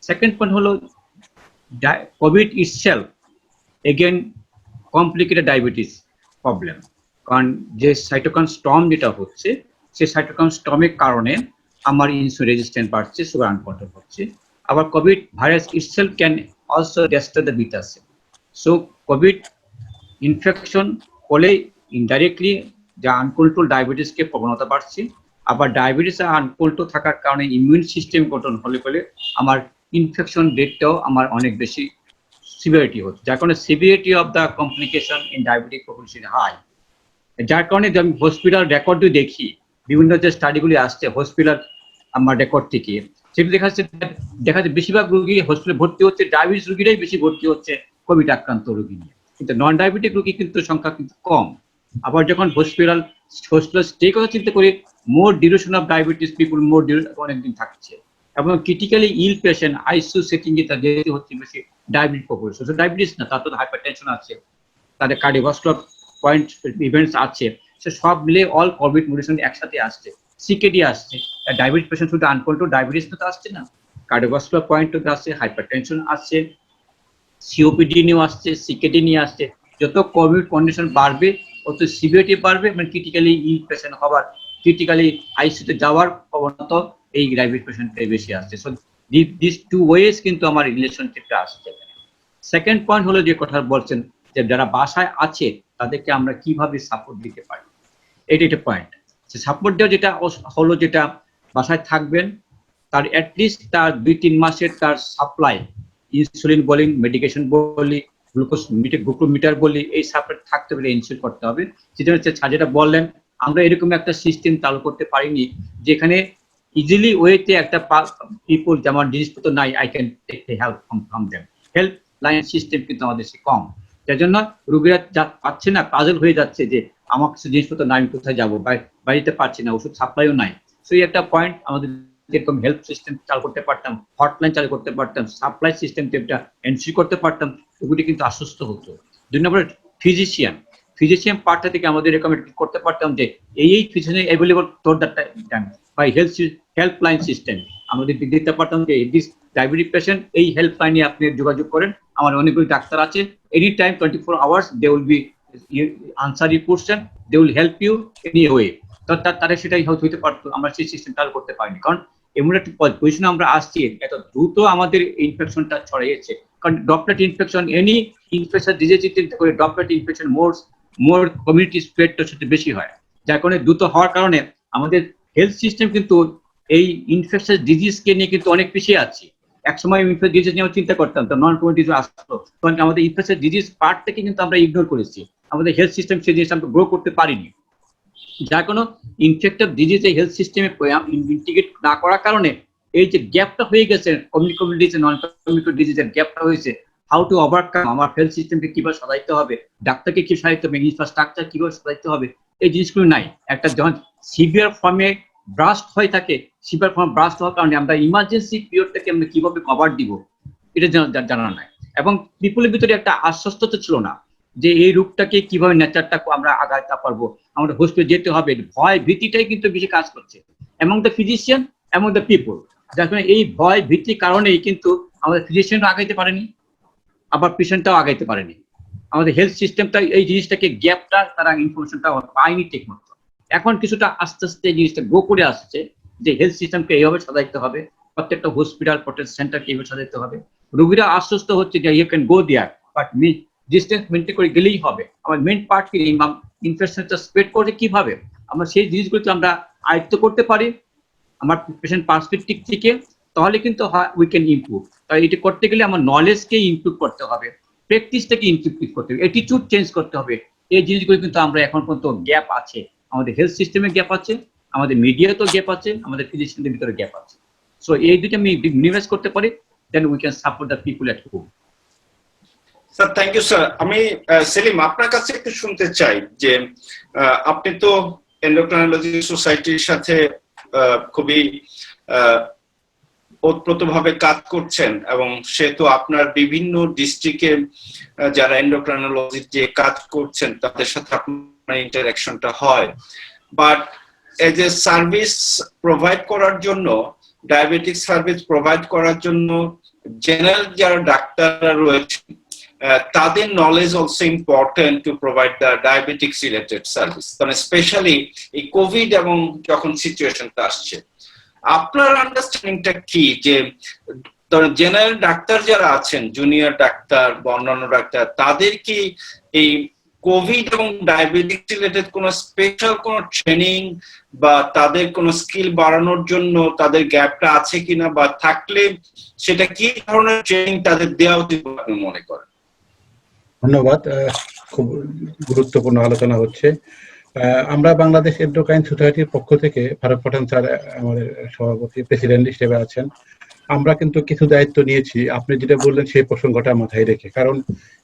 Second point হলো COVID itself again complicated diabetes problem, কারণ যে সাইটোকাইন স্টর্ম যেটা হচ্ছে, সেই সাইটোকাইন স্টর্মের কারণে আমার ইনসুলিন রেজিস্ট্যান্ট বাড়ছে, সুগার আনকন্ট্রোল হচ্ছে। আবার Covid virus itself can also destroy the beta sell. So Covid infection হলে ইনডাইরেক্টলি যে আনকন্ট্রোল ডায়াবেটিসকে প্রবণতা বাড়ছে, আবার ডায়াবেটিস আনকন্ট্রোল থাকার কারণে ইমিউন সিস্টেম কন্ট্রোল হলে আমার ইনফেকশন রেটটাও আমার অনেক বেশি সিভিয়ারিটি হচ্ছে, যার কারণে severity of the complication in diabetic population high. যার কারণে আমি হসপিটাল রেকর্ডও দেখি, বিভিন্ন যে স্টাডিগুলি আসছে হসপিটাল আমার রেকর্ড থেকে, সেগুলো দেখা যাচ্ছে বেশিরভাগ রোগী হসপিটালে ভর্তি হচ্ছে, ডায়াবেটিস রোগীরাই বেশি ভর্তি হচ্ছে কোভিড আক্রান্ত রোগী নিয়ে, কিন্তু নন ডায়াবেটিক রোগী কিন্তু সংখ্যা কিন্তু কম। আবার যখন হসপিটাল স্টে কথা চিন্তা করি, মোর ডিউরেশন অফ ডায়াবেটিস পিপুল মোর অনেকদিন থাকছে, এবং ক্রিটিক্যালি ইল পেশেন্ট আইসিইউ সেটিং এ তার যেতে হচ্ছে বেশি ডায়াবেটিক পপুলেশন। ডায়াবেটিস না, তার তো হাইপারটেনশন আছে, তাদের কার্ডিওভাস্কুলার পয়েন্ট ইভেন্টস আছে, সে সব মিলে অল কোভিড মিউটেশন একসাথে আসছে, সিকেডি আসছে। ডায়াবেটিস পেশেন্ট শুধু আনকন্ট্রোল ডায়াবেটিস তো আসছে না, কার্ডিওভাস্কুলার পয়েন্ট তো আসছে, হাইপারটেনশন আসছে, সিওপিডি নিয়ে আসছে, সিকেডি নিয়ে আসছে। যত কোভিড কন্ডিশন বাড়বে তত সিভিয়ারিটি বাড়বে, মানে ক্রিটিক্যালি ইল পেশেন্ট হওয়ার, ক্রিটিক্যালি আইসিইউতে যাওয়ার প্রবণতা এই ডায়াবেটিস পেশেন্টের বেশি আসছে। সো দিস টু ওয়েজ কিন্তু আমার রিলেশনশিপটা আসছে। সেকেন্ড পয়েন্ট হলো যে কথা বলছেন যে যারা বাসায় আছে তাদেরকে আমরা কিভাবে সাপোর্ট দিতে পারি, এটা একটা পয়েন্ট। সাপোর্ট দেওয়া যেটা হলো, যেটা বাসায় থাকবেন তার অ্যাটলিস্ট তার 2-3 মাসের তার সাপ্লাই, ইনসুলিন বলি, মেডিকেশন বলি, গ্লুকোমিটার বলি, এই সাপোর্ট থাকতে হলে ইনসুল করতে হবে। যেটা বললেন, আমরা এরকম একটা সিস্টেম চালু করতে পারিনি যেখানে ইজিলি ওয়েতে একটা পিপল যেমন জিনিসপত্র নাই, I can take the help from them. Help line system কিন্তু আমাদের দেশে কম, যার জন্য রোগীরা যা পাচ্ছে না, পাজল হয়ে যাচ্ছে যে আমার কিছু জিনিসপত্র নাই, আমি কোথায় যাবো, বাড়িতে পাচ্ছি না, ওষুধ সাপ্লাইও নাই। সো এই একটা পয়েন্ট আমাদের যেরকম হেল্প সিস্টেম চালু করতে পারতাম, হটলাইন চালু করতে পারতাম, সাপ্লাই সিস্টেম এন্ট্রি করতে পারতাম, এগুলি কিন্তু আশ্বস্ত হতো। 2 নম্বরে ফিজিশিয়ান পার্টটা থেকে আমাদের রেকমেন্ড করতে পারতাম যে এই physician available for that time by helpline system আমাদের দিতে পারতাম যে দিস ডায়াবেটিক পেশেন্ট এই হেল্পলাইনে আপনি যোগাযোগ করেন, আমার অনেকগুলি ডাক্তার আছে, any time 24 hours they will be answer your question, they will help you any way. তারা সেটাই হইতে পারতো, আমরা সেই সিস্টেম চালু করতে পারিনি, কারণ এমন একটা পজিশনে আমরা আসছি, এত দ্রুত আমাদের ইনফেকশনটা ছড়িয়েছে। কারণ droplet infection, any infection disease করে ড্রপলেট ইনফেকশন মোর কমিউনিটি স্প্রেডটা সেটা বেশি হয়, যার কারণে দ্রুত হওয়ার কারণে আমাদের হেলথ সিস্টেম কিন্তু এই ইনফেকশন ডিজিজকে নিয়ে কিন্তু অনেক পিছিয়ে আছে। একসময় ইনফেকশন ডিজিজ নিয়ে চিন্তা করতাম, তো নন কমিউনিটি আসলো, কারণ আমাদের ইনফেকশন ডিজিজ পার্ট থেকে কিন্তু আমরা ইগনোর করেছি, আমাদের হেলথ সিস্টেম সেই জিনিসটা আমরা গ্রো করতে পারিনি, যার কোনো ইনফেক্টিভ ডিজিজ এই হেলথ সিস্টেমে ইন্টিগ্রেট না করার কারণে এই যে গ্যাপটা হয়ে গেছে কমিউনিকেবল ডিজিজ নন কমিউনিকেবল ডিজিজের গ্যাপটা হয়েছে, হাউ টু ওভারকাম, আমার হেলথ সিস্টেমকে কিভাবে সাজাইতে হবে, ডাক্তারকে কি সাজাইতে হবে, ইনফ্রাস্ট্রাকচার কিভাবে সাজাইতে হবে, এই জিনিসগুলো নাই। একটা যখন সিভিয়ার ফর্মে ব্রাস্ট হয়ে থাকে, সিভিয়ার ফর্মে ব্রাস্ট হওয়ার কারণে আমরা ইমার্জেন্সি পিরিয়ডটাকে আমরা কিভাবে কভার দিব এটা জানা নাই, এবং পিপুলের ভিতরে একটা আশ্বস্ততা ছিল না যে এই রোগটাকে কিভাবে নেচারটা আমরা আগাইতে পারবো, আমাদের হসপিটালে যেতে হবে, ভয় ভীতিটাই কিন্তু বেশি কাজ করছে among the physician among the people, যার কারণে এই ভয় ভীতির কারণেই কিন্তু আমাদের ফিজিশিয়ানরা আগাইতে পারেনি, আবার পেশেন্টটাও আগাইতে পারেনি, আমাদের হেলথ সিস্টেমটা এই জিনিসটাকে গ্যাপটা তারা ইনফরমেশনটা পায়নি ঠিক মতো। এখন কিছুটা আস্তে আস্তে জিনিসটা গ্রো করে আসছে যে হেলথ সিস্টেমকে এইভাবে সাজাইতে হবে, প্রত্যেকটা হসপিটাল প্রত্যেকটা সেন্টারকে এইভাবে সাজাইতে হবে, রোগীরা আশ্বস্ত হচ্ছে যে you can go there, but distance maintain করে গেলেই হবে। আমার মেন পার্ট কি ইনফেকশনটা স্প্রেড করে কিভাবে আমরা সেই জিনিসগুলোকে আমরা আয়ত্ত করতে পারি আমার পেশেন্ট পার্সপেক্টিভ থেকে, তাহলে কিন্তু উই ক্যান ইমপ্রুভ। তাই এটি করতে গেলে আমার নলেজকে ইমপ্রুভ করতে হবে, প্র্যাকটিসটাকে ইমপ্রুভ করতে হবে, অ্যাটিটিউড চেঞ্জ করতে হবে। এই জিনিসগুলো কিন্তু আমরা এখন পর্যন্ত গ্যাপ আছে, আমাদের হেলথ সিস্টেমে গ্যাপ আছে, আমাদের মিডিয়াতেও গ্যাপ আছে, আমাদের ফিজিশিয়ানদের ভিতরে গ্যাপ আছে। সো এই দুটো আমি মিনিমাইজ করতে পারি, then we can support the people at home. Sir thank you sir. আমি সেলিম আপনার কাছে একটু শুনতে চাই যে আপনি তো এন্ডোক্রাইনোলজি সোসাইটির সাথে খুবই ওতপ্রোতভাবে কাজ করছেন, এবং সেহেতু আপনার বিভিন্ন ডিস্ট্রিক্টে যারা এন্ডোক্রাইনোলজি যে কাজ করছেন তাদের সাথে আপনার ইন্টারঅ্যাকশনটা হয়, but as a service provide করার জন্য, ডায়াবেটিক সার্ভিস প্রোভাইড করার জন্য জেনারেল যারা ডাক্তাররা রয়েছে তাদের knowledge also important to provide the diabetics related service, কারণ স্পেশালি এই কোভিড এবং যখন সিচুয়েশনটা আসছে, আপনার আন্ডারস্ট্যান্ডিংটা কি যে জেনারেল ডাক্তার যারা আছেন, জুনিয়র ডাক্তার বা অন্যান্য ডাক্তার, তাদের কি এই কোভিড এবং ডায়াবেটিক্স রিলেটেড কোনো স্পেশাল কোনো ট্রেনিং বা তাদের কোনো স্কিল বাড়ানোর জন্য তাদের গ্যাপটা আছে কিনা, বা থাকলে সেটা কি ধরনের ট্রেনিং তাদের দেওয়া উচিত বলে আপনি মনে করেন? ধন্যবাদ। খুব গুরুত্বপূর্ণ আলোচনা হচ্ছে। আমরা বাংলাদেশ এন্ডোক্রাইন সোসাইটির পক্ষ থেকে ফারুক পাঠান স্যার আমাদের সভাপতি প্রেসিডেন্ট হিসেবে আছেন, আমরা কিন্তু কিছু দায়িত্ব নিয়েছি আপনি যেটা বললেন সেই প্রসঙ্গটা মাথায় রেখে। কারণ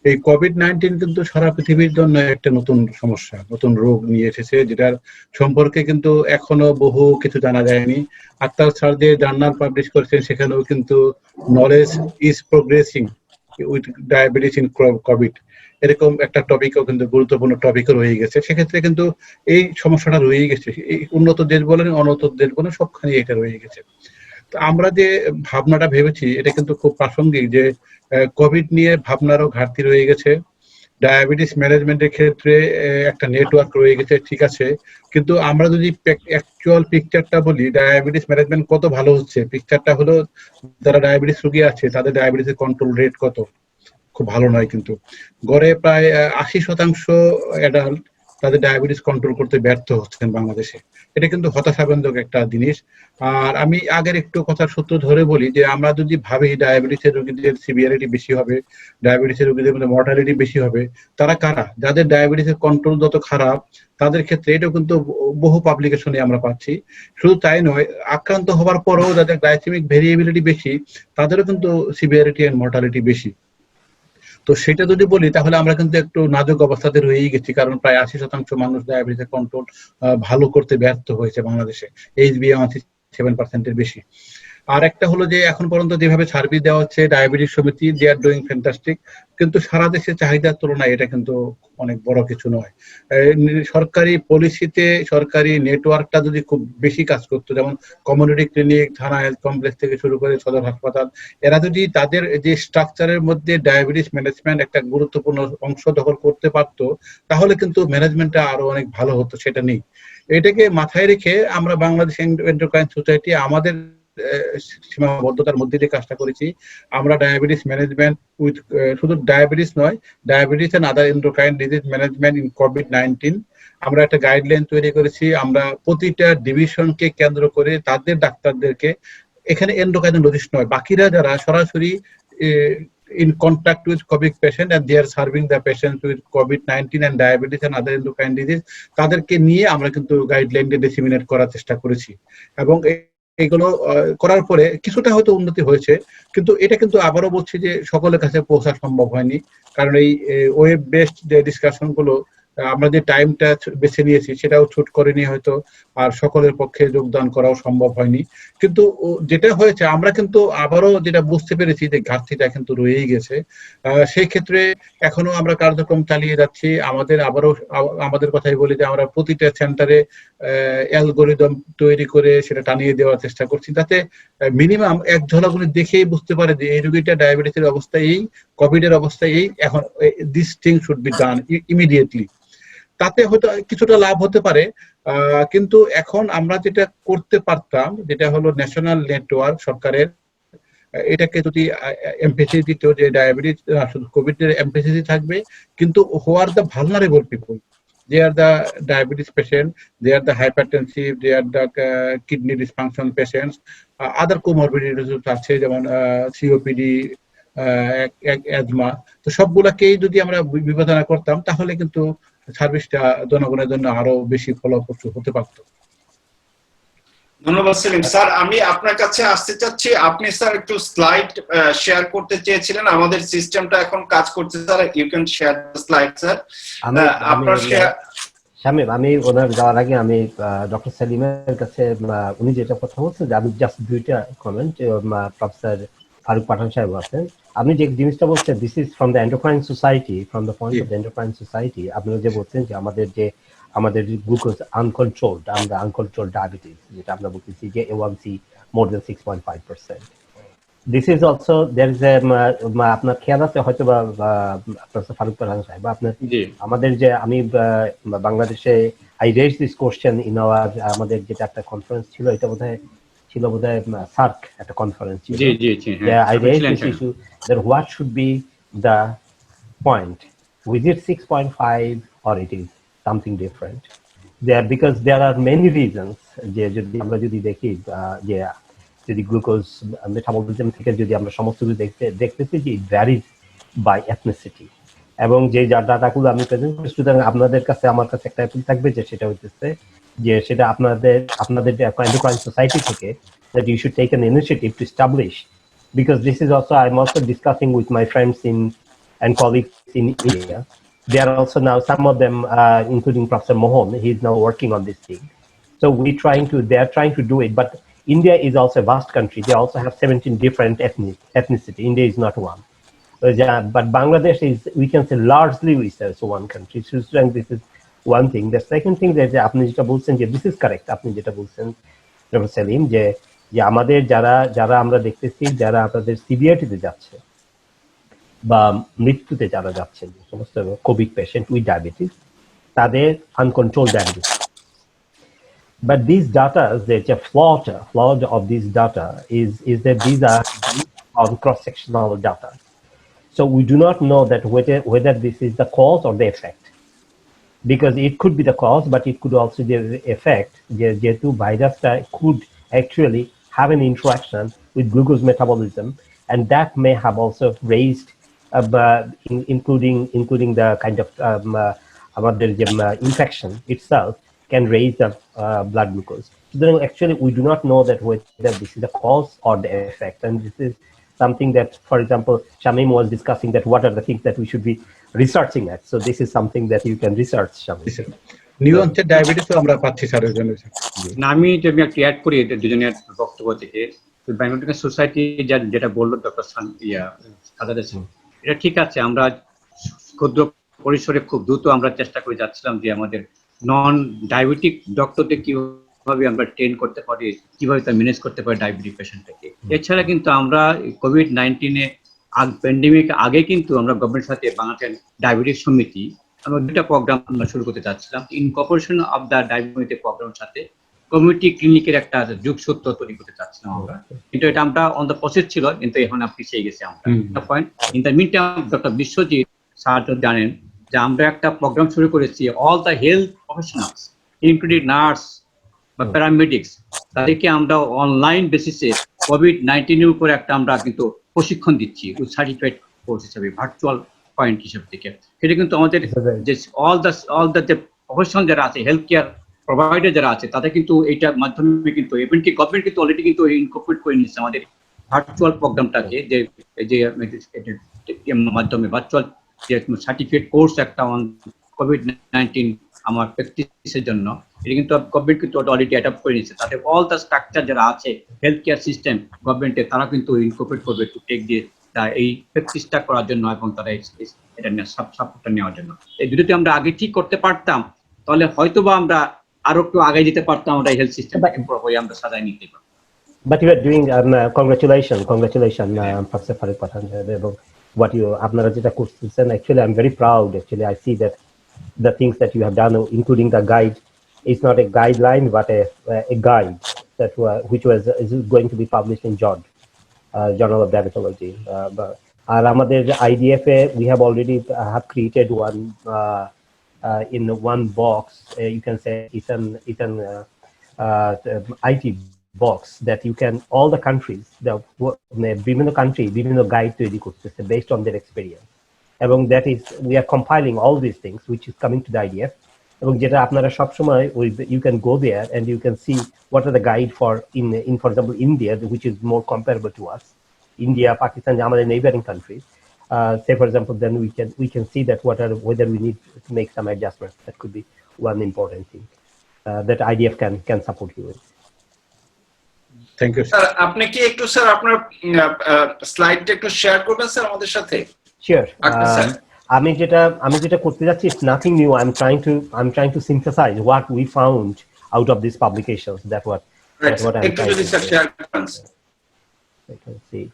এই COVID-19 কিন্তু সারা পৃথিবীর জন্য একটা নতুন সমস্যা, নতুন রোগ নিয়ে এসেছে, যেটার সম্পর্কে কিন্তু এখনো বহু কিছু জানা যায়নি। আক্তার স্যার যে জার্নাল পাবলিশ করেছেন সেখানেও কিন্তু knowledge is progressing with diabetes in Covid, এরকম একটা টপিকও কিন্তু গুরুত্বপূর্ণ টপিকও রয়ে গেছে। সেক্ষেত্রে কিন্তু এই সমস্যাটা রয়ে গেছে, এই উন্নত দেশ বলেন উন্নত দেশ বলেন সবখানে এটা রয়ে গেছে। তো আমরা যে ভাবনাটা ভেবেছি এটা কিন্তু খুব প্রাসঙ্গিক, যে কোভিড নিয়ে ভাবনারও ঘাটতি রয়ে গেছে, ডায়াবেটিস ম্যানেজমেন্টের ক্ষেত্রে একটা নেটওয়ার্ক রয়ে গেছে, ঠিক আছে, কিন্তু আমরা যদি অ্যাকচুয়াল পিকচারটা বলি ডায়াবেটিস ম্যানেজমেন্ট কত ভালো হচ্ছে, পিকচারটা হলো যারা ডায়াবেটিস রোগী আছে তাদের ডায়াবেটিসের কন্ট্রোল রেট কত, খুব ভালো নয়। কিন্তু গড়ে প্রায় 80% অ্যাডাল্ট তাদের ডায়াবেটিস কন্ট্রোল করতে ব্যর্থ হচ্ছেন বাংলাদেশে। এটা কিন্তু হতাশাব্যঞ্জক একটা জিনিস। আর আমি আগের একটু কথার সূত্র ধরে বলি যে আমরা যদি ভাবি ডায়াবেটিসের রোগীদের সিভিয়ারিটি বেশি হবে, ডায়াবেটিসের রোগীদের মধ্যে মর্টালিটি বেশি হবে, তারা কারা? যাদের ডায়াবেটিসের কন্ট্রোল যত খারাপ তাদের ক্ষেত্রে, এটাও কিন্তু বহু পাবলিকেশনে আমরা পাচ্ছি। শুধু তাই নয়, আক্রান্ত হওয়ার পরেও যাদের গ্লাইসেমিক ভেরিয়েবিলিটি বেশি তাদেরও কিন্তু সিভিয়ারিটি এন্ড মর্টালিটি বেশি। তো সেটা যদি বলি তাহলে আমরা কিন্তু একটু নাজুক অবস্থাতে রয়েই গেছি, কারণ প্রায় 80% মানুষ ডায়াবেটিসের কন্ট্রোল ভালো করতে ব্যর্থ হয়েছে বাংলাদেশে। HbA1c 97%-এর বেশি। আর একটা হলো যে এখন পর্যন্ত যেভাবে সার্ভিস দেওয়া হচ্ছে ডায়াবেটিস সমিতি, দে আর ডুইং ফ্যান্টাস্টিক, কিন্তু সারা দেশের চাহিদার তুলনায় এটা কিন্তু অনেক বড় কিছু নয়। সরকারি পলিসিতে সরকারি নেটওয়ার্কটা যদি খুব বেশি কাজ করতো, যেমন কমিউনিটি ক্লিনিক, থানা হেলথ কমপ্লেক্স থেকে শুরু করে সদর হাসপাতাল, এরা যদি তাদের যে স্ট্রাকচারের মধ্যে ডায়াবেটিস ম্যানেজমেন্ট একটা গুরুত্বপূর্ণ অংশ দখল করতে পারতো, তাহলে কিন্তু ম্যানেজমেন্টটা আরো অনেক ভালো হতো। সেটা নেই। এটাকে মাথায় রেখে আমরা বাংলাদেশ এন্ডোক্রাইন সোসাইটি আমাদের সীমাবদ্ধতার মধ্যে দিয়ে কাজটা করেছি। আমরা ডায়াবেটিস ম্যানেজমেন্ট উইথ, শুধু ডায়াবেটিস নয়, diabetes and other endocrine disease management in কোভিড-19, আমরা একটা গাইডলাইন তৈরি করেছি। আমরা প্রতিটা ডিভিশনকে কেন্দ্র করে তাদের ডাক্তারদেরকে, এখানে এন্ডোক্রাইনোলজিস্ট নয়, বাকিরা যারা সরাসরি in contact with COVID patient and they are serving the patients with COVID-19 and diabetes and other endocrine disease, তাদেরকে নিয়ে আমরা কিন্তু গাইডলাইনকে ডিসেমিনেট করার চেষ্টা করেছি। এবং এগুলো করার পরে কিছুটা হয়তো উন্নতি হয়েছে, কিন্তু এটা কিন্তু আবারও বলছি যে সকলের কাছে পৌঁছা সম্ভব হয়নি। কারণ এই ওয়েব বেসড যে ডিসকাশন গুলো, আমরা যে টাইমটা বেছে নিয়েছি সেটাও ছুট করেনি হয়তো, আর সকলের পক্ষে যোগদান করাও সম্ভব হয়নি। কিন্তু যেটা হয়েছে, আমরা কিন্তু আবারও যেটা বুঝতে পেরেছি যে ঘাটতিটা কিন্তু রয়েই গেছে। সেই ক্ষেত্রে এখনো আমরা কার্যক্রম চালিয়ে যাচ্ছি। আমাদের কথাই বলি যে আমরা প্রতিটা সেন্টারে অ্যালগোরিদম তৈরি করে সেটা টানিয়ে দেওয়ার চেষ্টা করছি, যাতে মিনিমাম এক ঝলকগুলি দেখেই বুঝতে পারে যে এই রোগীটা ডায়াবেটিসের অবস্থা এই, কোভিড এর অবস্থা এই, এখন this thing should be done immediately. তাতে হয়তো কিছুটা লাভ হতে পারে, কিন্তু এখন আমরা যেটা করতে পারতাম, যেটা হলো ন্যাশনাল নেটওয়ার্ক সরকারের, এটাকে যদি এমফেসিস দিত যে ডায়াবেটিস শুধু কোভিড এর এমফেসিস থাকবে, কিন্তু who are the vulnerable people, they are the diabetes patient, they are the hypertensive, they are the kidney dysfunction patients, other comorbidities আছে যেমন COPD, অ্যাজমা, তো সবগুলাকেই যদি আমরা বিবেচনা করতাম তাহলে কিন্তু সার্ভিসটা জনগণের জন্য আরো বেশি ফলপ্রসূ হতে পারত। ধন্যবাদ সেলিম স্যার। আমি আপনার কাছে আসতে চাচ্ছি, আপনি স্যার একটু স্লাইড শেয়ার করতে চেয়েছিলেন, আমাদের সিস্টেমটা এখন কাজ করছে sir, you can share the slide sir. আপনার শামীম, আমি ওনার যাওয়ার আগে আমি ডক্টর সেলিমের কাছে, উনি যেটা কথা বলছেন যে আমি জাস্ট দুইটা কমেন্ট, প্রফেসর ফারুক পাঠান সাহেব আছেন, আপনি যে জিনিসটা বলছেন this is from the endocrine society, from the point of the endocrine society. আপনি যে বলছেন যে আমাদের গ্লুকোজ আনকন্ট্রোলড, আমরা আনকন্ট্রোলড ডায়াবেটিস, যেটা আমরা বলতেছি যে A1C more than 6.5%. This is also, there is a, আপনার খেয়াল আছে হয়তো বা প্রফেসর ফারুক পাঠান সাহেব, আপনার আমাদের যে আমি বাংলাদেশে I raised this question in our, আমাদের যেটা একটা কনফারেন্স ছিল, এটা বোধহয় সার্ক একটা কনফারেন্স ছিল, I raised this issue that what should be the point, is it 6.5 or it is something different there, because there are many reasons যে যদি আমরা যদি দেখি যে যদি গ্লুকোজ মেটাবলিজম থেকে যদি আমরা সমস্ত কিছু দেখতেছি যে ইট ভ্যারিজ বাই এথনিসিটি, এবং যে ডাটাগুলো আমি প্রেজেন্ট করি, সুতরাং আপনাদের কাছে আমার কাছে একটা অ্যাপিল থাকবে যে সেটা হইতেছে যে সেটা আপনাদের যে এন্ডোক্রাইন সোসাইটি থেকে that you should take an initiative to establish, because this is also, I'm also discussing with my friends and colleagues in India. They are also now, some of them, including Professor Mohan, he's now working on this thing. So they are trying to do it, but India is also a vast country. They also have 17 different ethnicity. India is not one. But Bangladesh is, we can say, largely research one country. So this is one thing. The second thing that আপনি যেটা বলছেন যে this is correct, আপনি যেটা বলছেন doctor Selim, যে আমাদের যারা আমরা দেখতেছি যারা আমাদের সিভিয়ারিটিতে যাচ্ছে বা মৃত্যুতে যারা যাচ্ছেন, সমস্ত কোভিড পেশেন্ট উইথ ডায়াবেটিস, তাদের uncontrol diabetes. But these data, the flaw of these data is that these are on cross-sectional data. So we do not know that whether this is the cause or the effect, because it could be the cause, but it could also be the effect. যেহেতু ভাইরাসটা could actually have an interaction with glucose metabolism, and that may have also raised, including the kind of infection itself can raise the blood glucose. So then actually we do not know that whether this is the cause or the effect, and this is something that, for example, Shamim was discussing that what are the things that we should be researching at. So this is something that you can research, Shamim. নিউরনসের ডায়াবেটিসও আমরা পাচ্ছি sir ওই জন্য। না, আমি যদি একটু add করি দুজনের বক্তব্য থেকে, বায়োমেডিক্যাল সোসাইটি যেটা বললো ডক্টর এটা ঠিক আছে। আমরা ক্ষুদ্র পরিসরে খুব দ্রুত আমরা চেষ্টা করে যাচ্ছিলাম যে আমাদের নন ডায়াবেটিক ডক্টরদের কিভাবে আমরা ট্রেন করতে পারি, কিভাবে তা ম্যানেজ করতে পারি ডায়াবেটিক পেশেন্টটাকে। এছাড়া কিন্তু আমরা COVID-19 প্যান্ডেমিক আগে কিন্তু আমরা গভর্নমেন্টের সাথে বাংলাদেশ ডায়াবেটিক সমিতি আমরা দুটা প্রোগ্রাম আমরা শুরু করতে চাচ্ছিলাম, ইনকর্পোরেশন অফ দ্য ডায়াবেটিক প্রোগ্রামের সাথে কমিউনিটি ক্লিনিকের একটা যোগসূত্র তৈরি করতে চাচ্ছিলাম আমরা, কিন্তু এটা আমরা অন দ্য প্রসেস ছিল, কিন্তু এখন পিছিয়ে গেছি আমরা। Point in the meantime doctor Biswajit sir জানেন যে আমরা একটা প্রোগ্রাম শুরু করেছি, all the health professionals including nurse বা প্যারামেডিক্স, তাদেরকে আমরা অনলাইন বেসিসে COVID-19 এর উপরে একটা আমরা কিন্তু প্রশিক্ষণ দিচ্ছি সার্টিফাইড কোর্স হিসেবে, ভার্চুয়াল পয়েন্ট হিসেবে থেকে। সেটা কিন্তু আমাদের যে অল দ্য যে প্রফেশনাল যারা আছে, হেলথ কেয়ার প্রোভাইডার যারা আছে, তাদের কিন্তু এইটার মাধ্যমে কিন্তু এমনকি গভর্নমেন্ট কিন্তু অলরেডি কিন্তু ইনকর্পোরেট করে নিচ্ছে আমাদের ভার্চুয়াল প্রোগ্রামটাকে, যে মাধ্যমে ভার্চুয়াল যে সার্টিফিকেট কোর্স একটা COVID-19 আমার প্র্যাকটিসের জন্য, এটা কিন্তু গভর্নমেন্ট কিন্তু অলরেডি অ্যাডাপ্ট করে নিচ্ছে। তাতে অল দ্য স্ট্রাকচার যারা আছে হেলথ কেয়ার সিস্টেম গভর্নমেন্টের, তারা কিন্তু ইনকর্পোরেট করবে টু টেক দিয়ে এই প্র্যাকটিসটা করার জন্য এবং তারা এটা সাপোর্টটা নেওয়ার জন্য। এই দুটোতে আমরা আগে ঠিক করতে পারতাম, তাহলে হয়তোবা আমরা আরো একটু আগে যেতে পারতাম, আমরা হেলথ সিস্টেম আমরা সাজায় নিতে পারতাম। But you are doing congratulations, Professor Farid Pathan, এবং what you আপনারা যেটা করতেছেন, actually I'm very proud. Actually I see that the things that you have done, including the guide, is not a guideline but a guide that which is going to be published in JOD, Journal of Diabetology. আর আমাদের IDF we have already have created one in one box. You can say it's an IT box that you can, all the countries, বিভিন্ন country বিভিন্ন guide তৈরি করতেছে based on their experience, এবং that is we are compiling all these things which is coming to the IDF, এবং যেটা আপনারা সব সময় you can go there and you can see what are the guide for in for example India, which is more comparable to us, India, Pakistan, আমাদের neighboring countries. Say for example, then we can see that whether we need to make some adjustments. That could be one important thing that IDF can support you with. Thank you sir. আপনি কি একটু sir আপনার স্লাইডটা একটু share করবেন sir আমাদের সাথে? Sure. আমি যেটা করতে যাচ্ছি, it's nothing new. I'm trying to synthesize what we found out of these publications. That's what I'm একটু যদি স্যার শেয়ার করেন। I can see.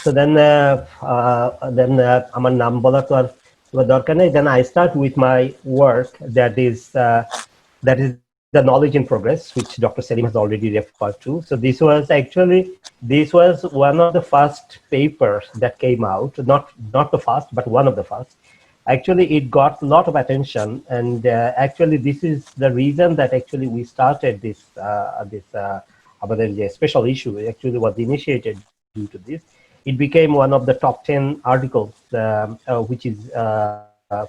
So then আমার নাম বলা তো আর দরকার নেই. Then I start with my work that is the knowledge in progress, which Dr. Selim has already referred to. So this was one of the first papers that came out, not the first, but one of the first. Actually, it got a lot of attention, and actually this is the reason that actually we started this special issue. Actually was initiated due to this. It became one of the top 10 articles, which is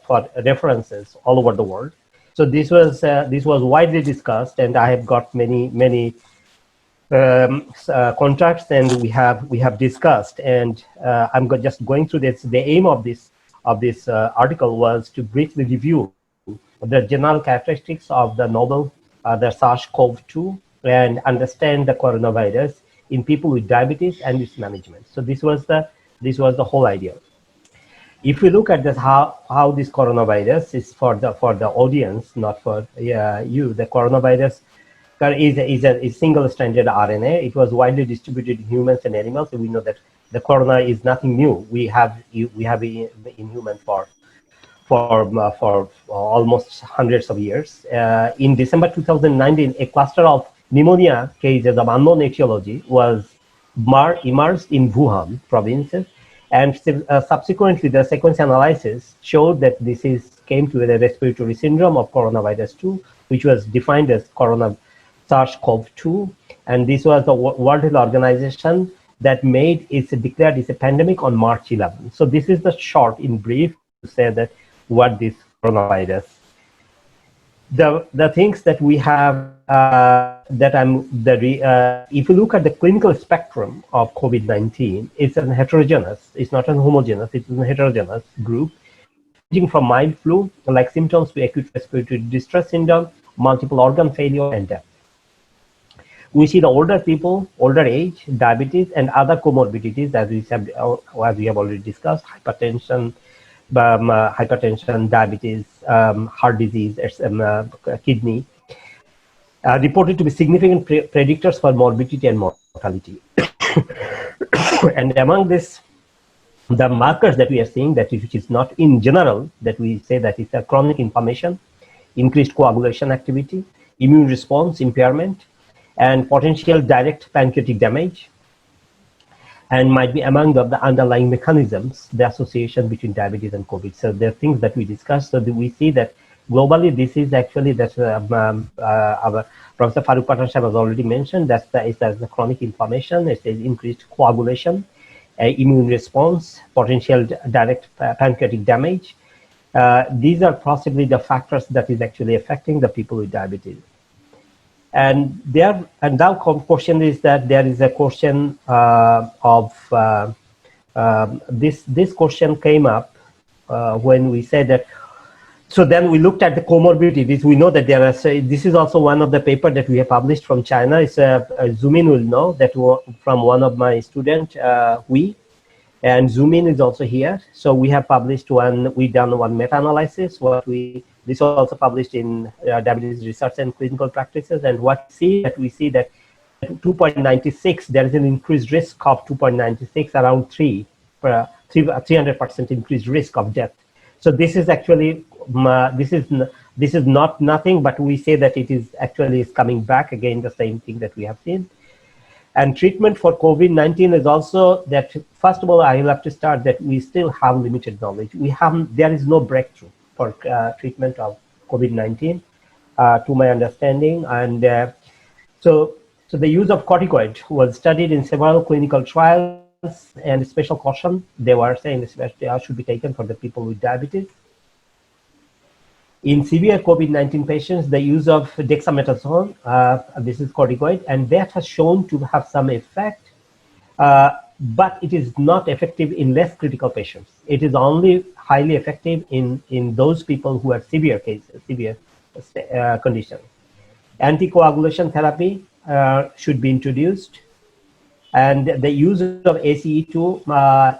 for references all over the world. So this was widely discussed, and I have got many contracts, and we have discussed. And I'm just going through this. The aim of this article was to briefly review the general characteristics of the novel, the SARS-CoV-2, and understand the coronavirus in people with diabetes and its management. So this was the whole idea. If we look at this, how this coronavirus is for the audience, not for you, the coronavirus is a single-stranded RNA. It was widely distributed in humans and animals. So we know that the corona is nothing new. We have in humans for almost hundreds of years. In December 2019, a cluster of pneumonia cases of unknown etiology was emerged in Wuhan provinces, and subsequently the sequence analysis showed that this came to a respiratory syndrome of coronavirus 2, which was defined as SARS-CoV-2, and this was the World Health Organization that declared it's a pandemic on March 11. So this is the short, in brief, to say that what this coronavirus. The things that we have if you look at the clinical spectrum of COVID-19, it's an heterogeneous. It's not an homogeneous. It's a heterogeneous group, ranging from mild flu like symptoms to acute respiratory distress syndrome, multiple organ failure, and death. We see the older people, older age, diabetes, and other comorbidities, as we have already discussed: hypertension, diabetes, heart disease, kidney, reported to be significant predictors for morbidity and mortality. And among this, the markers that we are seeing, that which is not in general, that we say that it's a chronic inflammation, increased coagulation activity, immune response impairment, and potential direct pancreatic damage, and might be among the underlying mechanisms, the association between diabetes and COVID. So there are things that we discussed. So we see that globally, this is actually that our Professor Farooq Pathan has already mentioned that it's a chronic inflammation, it's increased coagulation, immune response, potential direct pancreatic damage. These are possibly the factors that is actually affecting the people with diabetes. And now question is that there is a question this question came up when we said that. So then we looked at the comorbidities. We know that there are. This is also one of the paper that we have published from China. It's Zumin will know that from one of my students, and Zumin is also here. So we have published we done one meta-analysis. This was also published in Diabetes Research and Clinical Practices. And we see that at 2.96, there is an increased risk of 2.96, around 300% increased risk of death. So this is actually, this is not nothing, but we say that it is actually coming back again, the same thing that we have seen. And treatment for COVID-19 is also that, first of all, I will have to start that we still have limited knowledge. There is no breakthrough for treatment of COVID-19, to my understanding. And so the use of corticoid was studied in several clinical trials, and special caution, they were saying especially should be taken for the people with diabetes. In severe COVID-19 patients, the use of dexamethasone, this is corticoid, and that has shown to have some effect, but it is not effective in less critical patients. It is only highly effective in those people who have severe cases, severe conditions. Anticoagulation therapy should be introduced, and the use of ACE2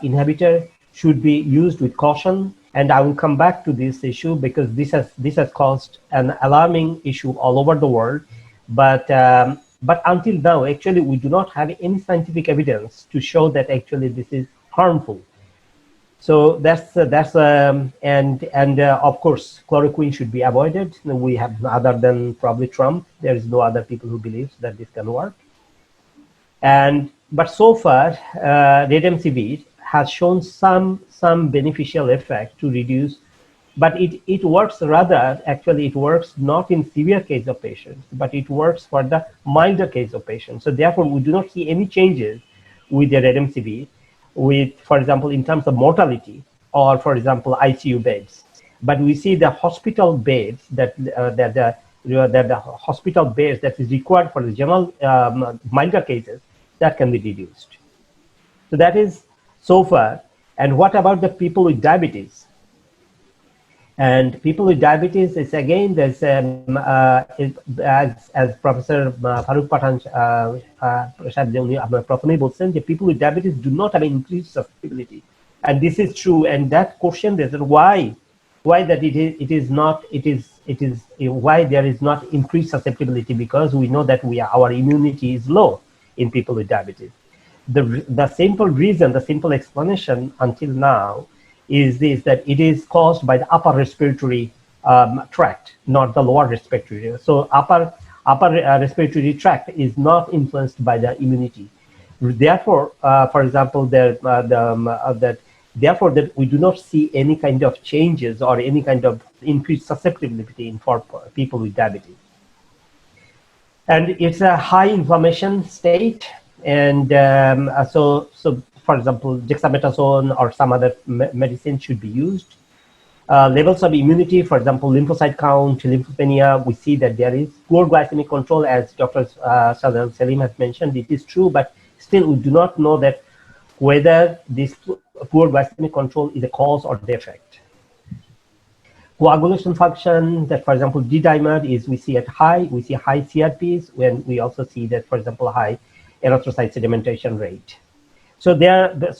inhibitor should be used with caution. And I will come back to this issue because this has caused an alarming issue all over the world. But until now, actually, we do not have any scientific evidence to show that actually this is harmful. So of course, chloroquine should be avoided. We have, other than probably Trump, there is no other people who believes that this can work. But so far, remdesivir has shown some beneficial effect to reduce, but it works actually it works not in severe case of patients, but it works for the milder case of patients. So therefore, we do not see any changes with the remdesivir, for example, in terms of mortality or, for example, ICU beds. But we see the hospital beds that the hospital beds that is required for the general milder cases, that can be reduced. So that is so far. And what about the people with diabetes? And people with diabetes is again, there's as Professor Farooq Pathan properly বলছেন, the people with diabetes do not have increased susceptibility, and this is true. And that question is why that why there is not increased susceptibility, because we know that our immunity is low in people with diabetes. The simple reason, the simple explanation until now is that it is caused by the upper respiratory tract, not the lower respiratory. So upper respiratory tract is not influenced by the immunity. Therefore, for example, therefore that we do not see any kind of changes or any kind of increased susceptibility for people with diabetes. And it's a high inflammation state. And so for example, dexamethasone or some other medicine should be used. Levels of immunity, for example, lymphocyte count, lymphopenia, we see that there is poor glycemic control, as Dr. Salim has mentioned. It is true, but still we do not know that whether this poor glycemic control is a cause or the effect. Coagulation function, that for example, D-dimer is we see high CRPs, when we also see that, for example, high erythrocyte sedimentation rate. So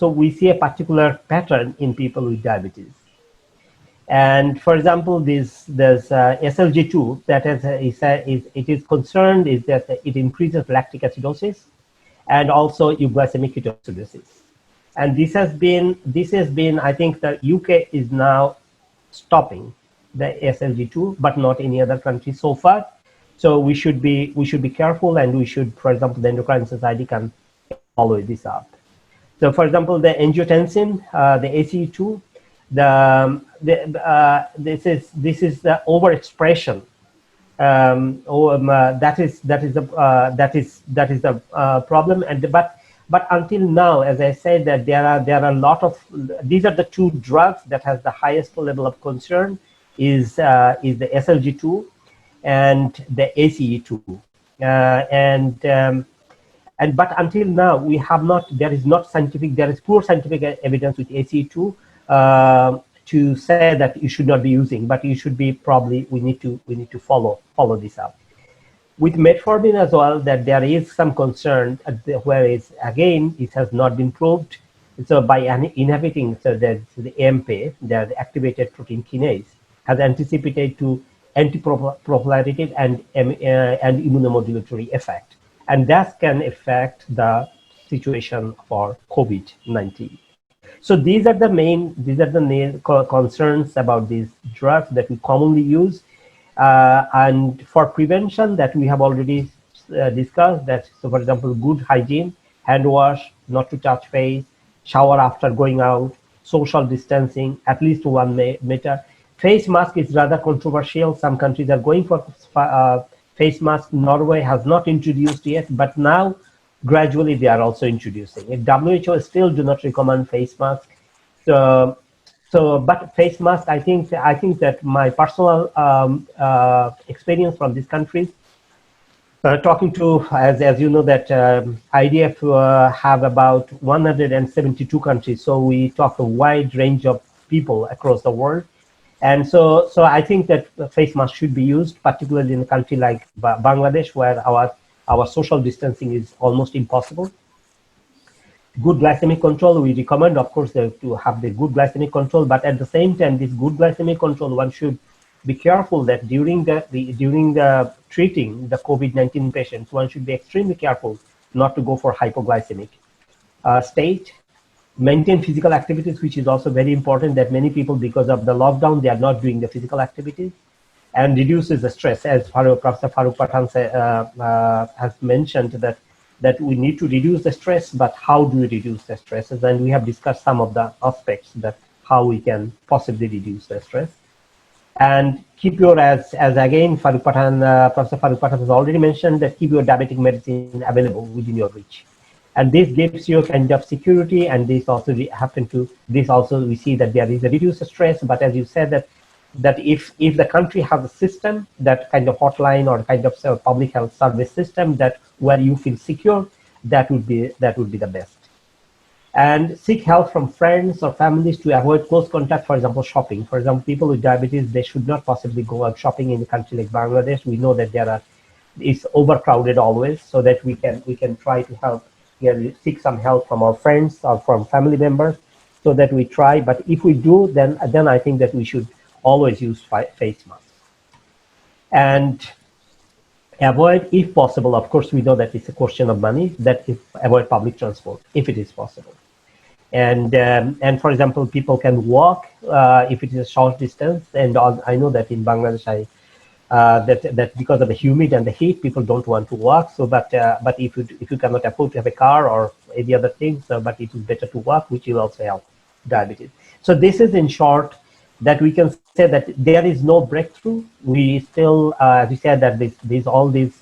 we see a particular pattern in people with diabetes. And for example, there's SLG2 that it is concerned is that it increases lactic acidosis and also euglycemic ketoacidosis. And this has been, I think the UK is now stopping the SLG2, but not any other country so far. So we should be careful, and we should, for example, the Endocrine Society can follow this up. So for example, the angiotensin, the ACE2, this is the overexpression. That is the problem. And but until now, as I said, that there are a lot of, these are the two drugs that has the highest level of concern is the SLG2 and the ACE2, but until now we have not, there is poor scientific evidence with ACE2 to say that you should not be using, but you should be probably, we need to follow this up. With metformin as well, that there is some concern, whereas again, it has not been proved. So by inhibiting, so that the AMP, the activated protein kinase, has anticipated to anti-proliferative and immunomodulatory effect. And that can affect the situation for COVID-19. So these are the main concerns about these drugs that we commonly use. And for prevention, that we have already discussed, that, so for example, good hygiene, hand wash, not to touch face, shower after going out, social distancing, at least 1 meter. Face mask is rather controversial. Some countries are going for face mask. Norway has not introduced yet, but now gradually they are also introducing it. WHO still do not recommend face mask. But face mask, I think that my personal experience from these countries, talking to, as you know, that IDF have about 172 countries. So we talk a wide range of people across the world. And so I think that face mask should be used, particularly in a country like Bangladesh, where our social distancing is almost impossible. Good glycemic control, we recommend, of course, to have the good glycemic control, but at the same time, this good glycemic control, one should be careful that during the treating the COVID-19 patients, one should be extremely careful not to go for hypoglycemic state. Maintain physical activities, which is also very important, that many people, because of the lockdown, they are not doing the physical activities, and reduces the stress, as Professor Farooq Pathan has mentioned, that we need to reduce the stress, but how do we reduce the stress? And we have discussed some of the aspects that how we can possibly reduce the stress. And keep your, as again, Professor Farooq Pathan has already mentioned, that keep your diabetic medicine available within your reach. And this gives you a kind of security, and this also we see that there is a reduced stress. But as you said, that if the country has a system, that kind of hotline or kind of public health service system, that where you feel secure, that would be the best. And seek help from friends or families to avoid close contact. For example, shopping. For example, people with diabetes, they should not possibly go out shopping in a country like Bangladesh. We know that it's overcrowded always, so that we can try to help. Seek some help from our friends or from family members, so that we try. But if we do, then I think that we should always use face masks. And avoid, if possible, of course, we know that it's a question of money, that avoid public transport if it is possible. And for example, people can walk if it is a short distance. And I know that in Bangladesh, that because of the humid and the heat, people don't want to walk. So, but if you cannot afford to have a car or any other thing, but it is better to walk, which will also help diabetes. So this is in short that we can say that there is no breakthrough. We still, as we said, that all these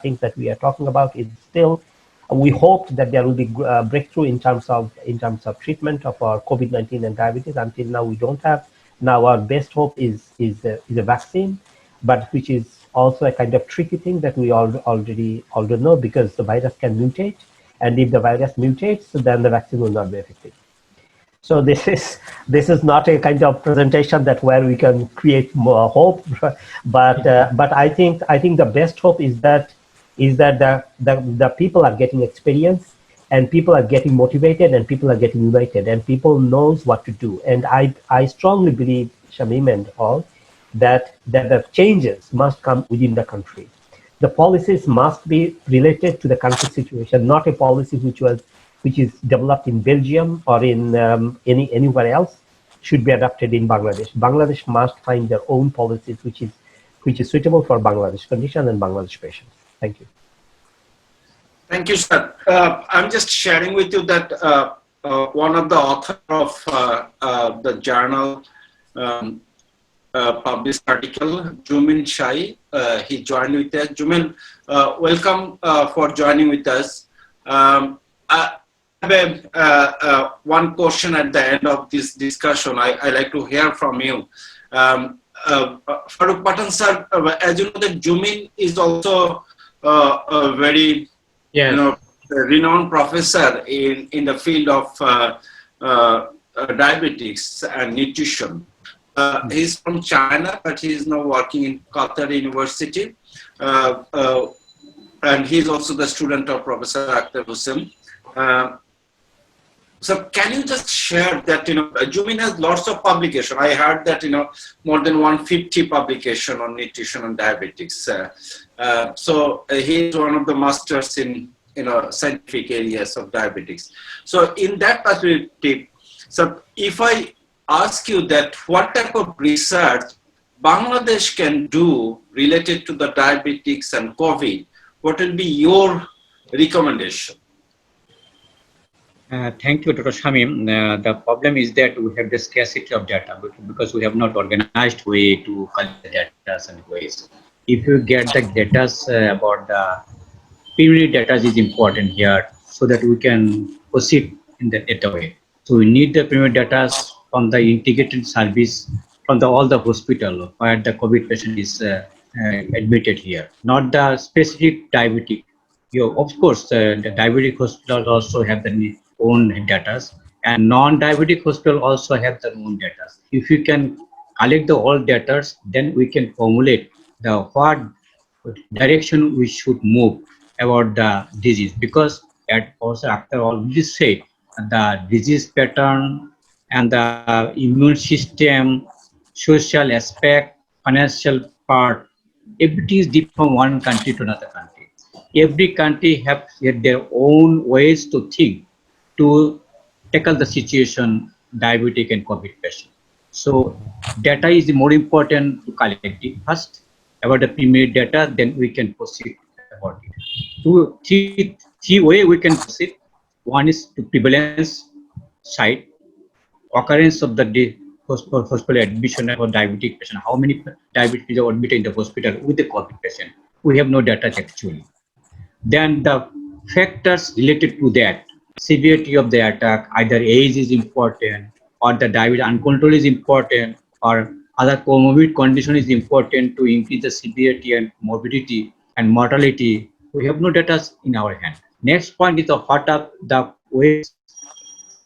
things that we are talking about is still. We hope that there will be breakthrough in terms of treatment of our COVID-19 and diabetes. Until now, we don't have Now, our best hope is a vaccine, but which is also a kind of tricky thing that we already know, because the virus can mutate, and if the virus mutates, then the vaccine will not be effective. So this is not a kind of presentation that where we can create more hope, but I think the best hope is that the people are getting experience, and people are getting motivated, and people are getting united, and people knows what to do. And I strongly believe, Shamim and all, that the changes must come within the country. The policies must be related to the country situation, not a policy which is developed in Belgium or in anywhere else should be adopted in Bangladesh. Bangladesh must find their own policies which is suitable for Bangladesh condition and Bangladesh patients. Thank you. Thank you, sir. I'm just sharing with you that one of the author of the journal published article, Jumin Shai, he joined with us. Jumin, welcome for joining with us. I have one question at the end of this discussion. I like to hear from you. Farooq Patan sir, as you know, that Jumin is also a very renowned professor in the field of diabetics and nutrition. He's from China, but he's now working in Qatar University. And he's also the student of Professor Akhtar Hussain. So can you just share that, Jumin has lots of publication. I heard that, more than 150 publication on nutrition and diabetics. So he's one of the masters in, scientific areas of diabetics. So in that perspective, so if I ask you that what type of research Bangladesh can do related to the diabetics and COVID, what will be your recommendation? Thank you, Dr. Shamim. The problem is that we have the scarcity of data because we have not organized way to collect the data and ways. If you get the data about the preliminary data is important here so that we can proceed in the data way. So we need the preliminary data from the integrated service from all the hospital where the COVID patient is admitted here, not the specific diabetic. Of course, the diabetic hospitals also have their own data, and non-diabetic hospital also have their own data. If you can collect the all data, then we can formulate the what direction we should move about the disease, because also after all we say the disease pattern and the immune system, social aspect, financial part, everything is different from one country to another country. Every country have their own ways to think to tackle the situation, diabetic and COVID patient. So data is more important to collect it first about the preliminary data, then we can proceed about it. Three way we can proceed. One is the prevalence side, occurrence of the hospital admission of a diabetic patient. How many diabetic are admitted in the hospital with the COVID patient? We have no data actually. Then the factors related to that, severity of the attack, either age is important, or the diabetes uncontrolled is important, or other comorbid condition is important to increase the severity and morbidity and mortality. We have no data in our hand. Next point is the what are the ways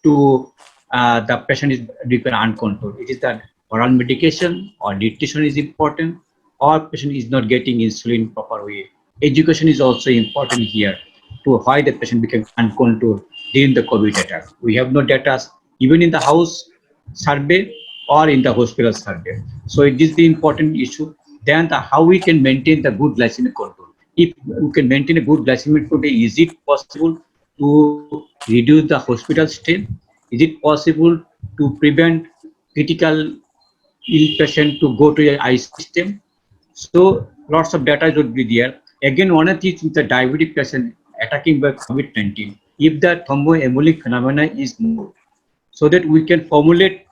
to the patient is require uncontrolled. It is that oral medication or nutrition is important, or patient is not getting insulin proper way. Education is also important here to why the patient became uncontrolled during the COVID attack. We have no data even in the house survey or in the hospital survey. So it is the important issue. Then how we can maintain the good glycemic control. If we can maintain a good glycemic control, is it possible to reduce the hospital stay? Is it possible to prevent critical ill patient to go to a ICU system? So lots of data would be there. Again, one of these with the diabetic patient attacking by COVID-19, if the thromboembolic phenomena is more, so that we can formulate,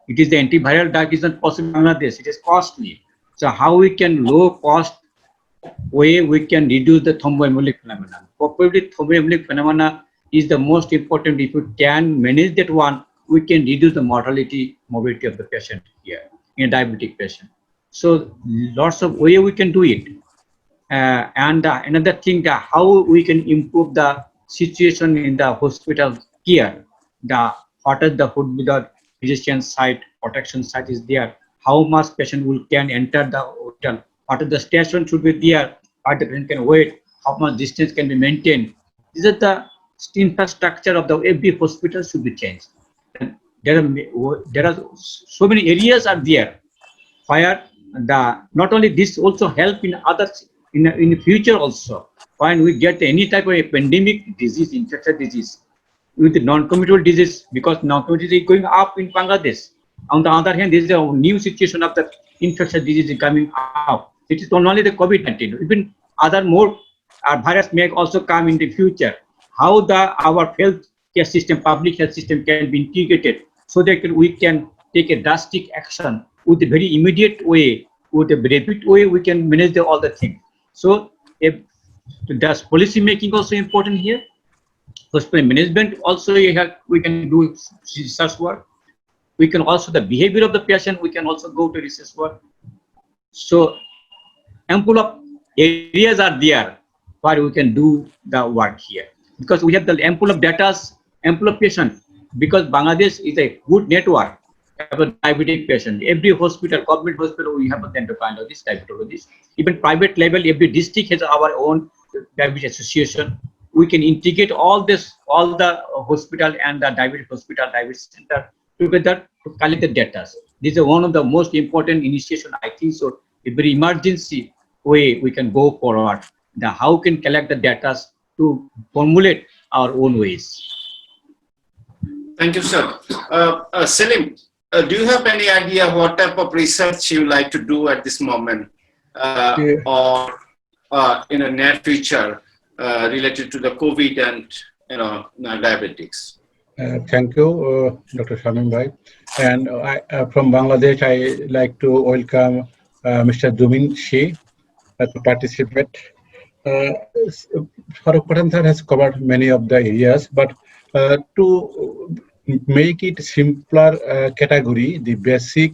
it is the antiviral drug is not possible in Bangladesh, it is costly. So how we can low cost way we can reduce the thromboembolic phenomena. Probably thromboembolic phenomena is the most important. If you can manage that one, we can reduce the mortality, morbidity of the patient here in a diabetic patient. So lots of way we can do it. And another thing, that how we can improve the situation in the hospital care. What is the food without physician site, protection site is there. How much patient will can enter the hospital? What is the station should be there? What the patient can wait? How much distance can be maintained? These are the infrastructure of the every hospital should be changed. And there are so many areas are there where the not only this also help in others in the future also. When we get any type of a pandemic disease, infectious disease with non-communicable disease, because non-communicable is going up in Bangladesh. On the other hand, this is a new situation of the infectious disease coming out. It is not only the COVID-19, even other more virus may also come in the future. How our health care system, public health system can be integrated so that we can take a drastic action with a very immediate way, with a rapid way, we can manage all the things. So, does policy making also important here? Hospital management also we can do research work. We can also the behavior of the patient. We can also go to research work. So, ample of areas are there where we can do the work here, because we have the ample of data, ample of patient. Because Bangladesh is a good network of a diabetic patient. Every hospital, government hospital, we have a endocrinologist, diabetologist. Even private level, every district has our own diabetes association. We can integrate all this, all the hospital and the diabetes hospital, diabetes center together to collect the data. This is one of the most important initiation, I think so. A very emergency way we can go forward. How can collect the data to formulate our own ways. Thank you, sir. Selim, do you have any idea what type of research you like to do at this moment or in the near future related to the COVID and diabetics? Thank you, Dr. Shamim Bhai. And from Bangladesh, I like to welcome Mr. Dumin Shi to participate. Farooq Pathan sir has covered many of the areas, but to make it simpler category, the basic,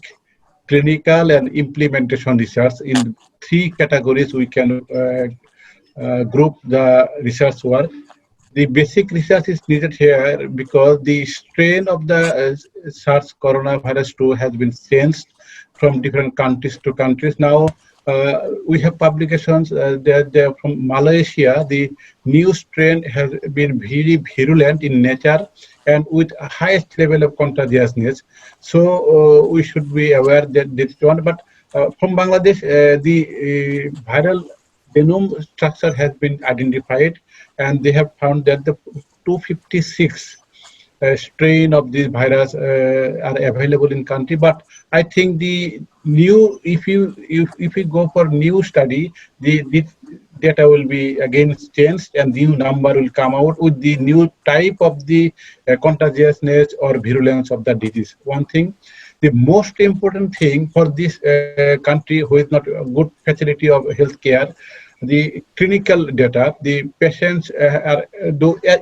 clinical and implementation research in 3 categories we can group the research work. The basic research is needed here because the strain of the SARS coronavirus 2 has been changed from different countries to countries. Now we have publications that from Malaysia, the new strain has been very virulent in nature and with highest level of contagiousness. So we should be aware that this one. But from Bangladesh, the viral genome structure has been identified, and they have found that the 256 strain of this virus are available in country. But I think the new, if we go for new study, the data will be again changed and new number will come out with the new type of the contagiousness or virulence of the disease. One thing, the most important thing for this country who is not a good facility of healthcare, the clinical data, the patients are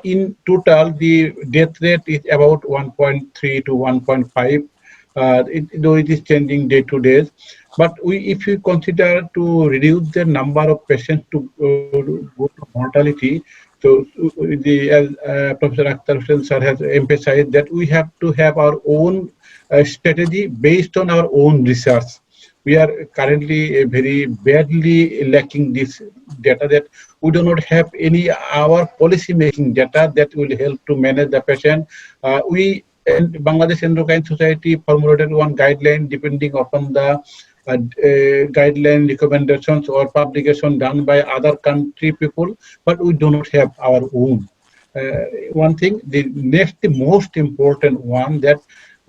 in total, the death rate is about 1.3 to 1.5, though it is changing day to day. But if we consider to reduce the number of patients to go to mortality, so as Professor Akhtar Hussain sir has emphasized that we have to have our own strategy based on our own research. We are currently very badly lacking this data, that we do not have any our policy making data that will help to manage the patient. We in Bangladesh Endocrine Society formulated one guideline depending upon the guideline recommendations or publication done by other country people, but we do not have our own. One thing, the most important one, that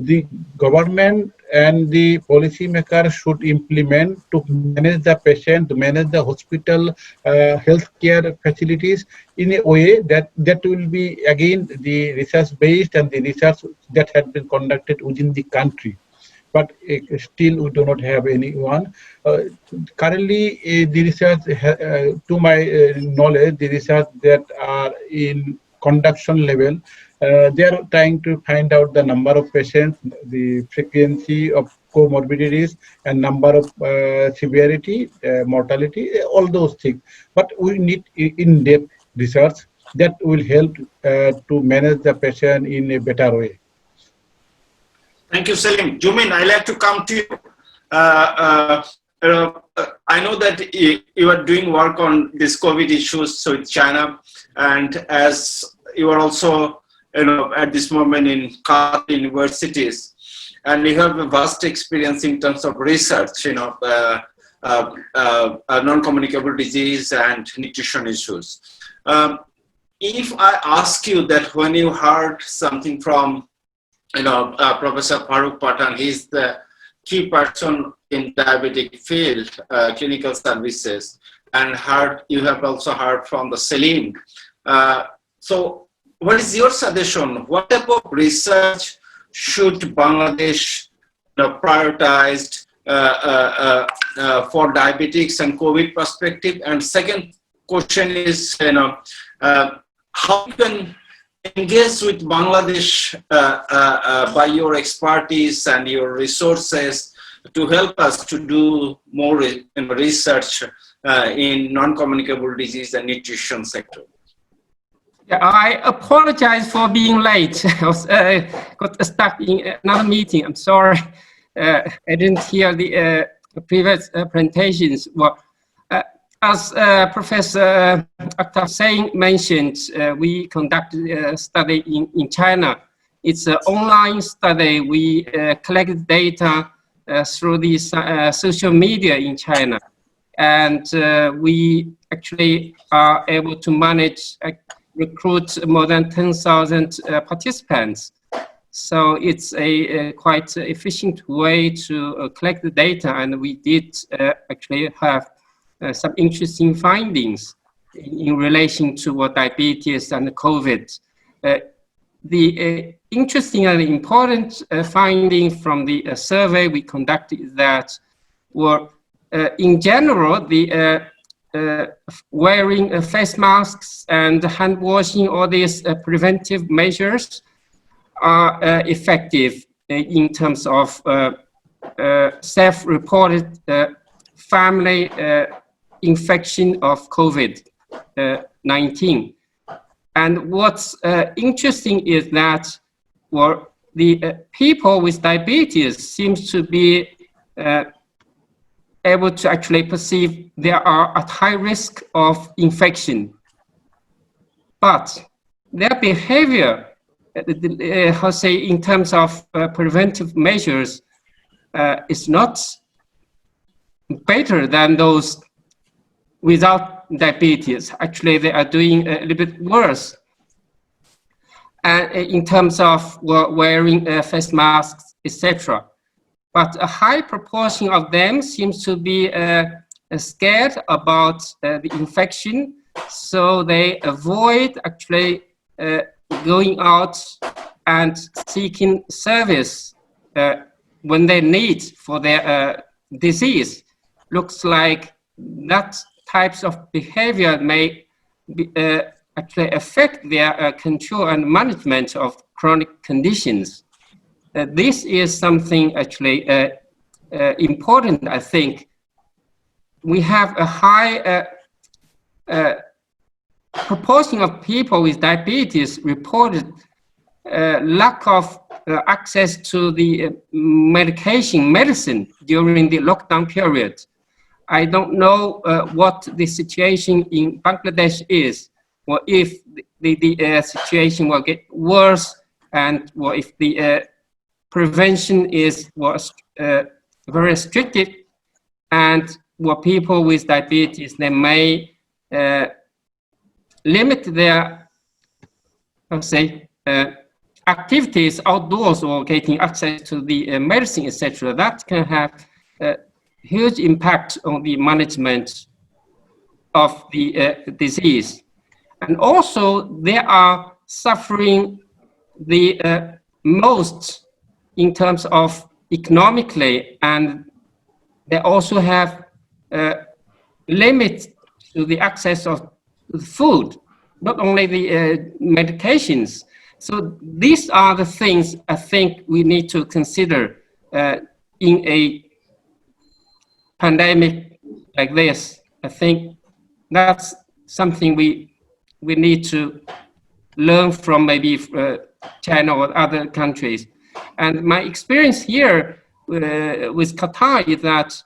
the government and the policymakers should implement to manage the patient, to manage the hospital healthcare facilities in a way that will be again the research based and the research that had been conducted within the country. But still we do not have anyone. Currently, the research, to my knowledge, the research that are in conduction level, They are trying to find out the number of patients, the frequency of comorbidities, and number of severity, mortality, all those things. But we need in-depth research that will help to manage the patient in a better way. Thank you, Selim. Jumin, I'd like to come to you. I know that you are doing work on this COVID issues with China, and as you are also, at this moment in universities, and you have a vast experience in terms of research, non-communicable disease and nutrition issues. If I ask you that when you heard something from Professor Farooq Pathan, he's the key person in diabetic field, clinical services, and you have also heard from the Selim. So what is your suggestion? What type of research should Bangladesh prioritize for diabetics and COVID perspective? And second question is, how you can engage with Bangladesh by your expertise and your resources to help us to do more research in non-communicable disease and nutrition sector. Yeah, I apologize for being late. I was got stuck in another meeting. I'm sorry. I didn't hear the previous presentations. Well, as Professor Akhtar Hussain mentioned, we conducted a study in China. It's an online study. We collected data through the social media in China. And we actually are able to manage, recruit more than 10,000 participants. So it's a quite efficient way to collect the data. And we did actually have some interesting findings in relation to what diabetes and COVID. The interesting and important finding from the survey we conducted is that in general, the wearing face masks and hand washing, all these preventive measures are effective in terms of self-reported family infection of COVID-19. And what's interesting is that the people with diabetes seems to be able to actually perceive they are at high risk of infection. But their behavior, in terms of preventive measures, is not better than those without diabetes. Actually, they are doing a little bit worse. And in terms of wearing face masks, etc. But a high proportion of them seems to be scared about the infection, so they avoid actually going out and seeking service when they need for their disease. Looks like that types of behavior may be, actually affect their control and management of chronic conditions. This is something actually important, I think. We have a high proportion of people with diabetes reported lack of access to the medicine during the lockdown period. I don't know what the situation in Bangladesh is, or if the situation will get worse, and or if the prevention was very restricted, and what people with diabetes, they may limit their, activities outdoors or getting access to the medicine, etc. That can have a huge impact on the management of the disease. And also, they are suffering the most in terms of economically, and they also have limits to the access of food, not only the medications, So these are the things I think we need to consider in a pandemic like this. I think that's something we need to learn from maybe China or other countries. And my experience here with Qatar is that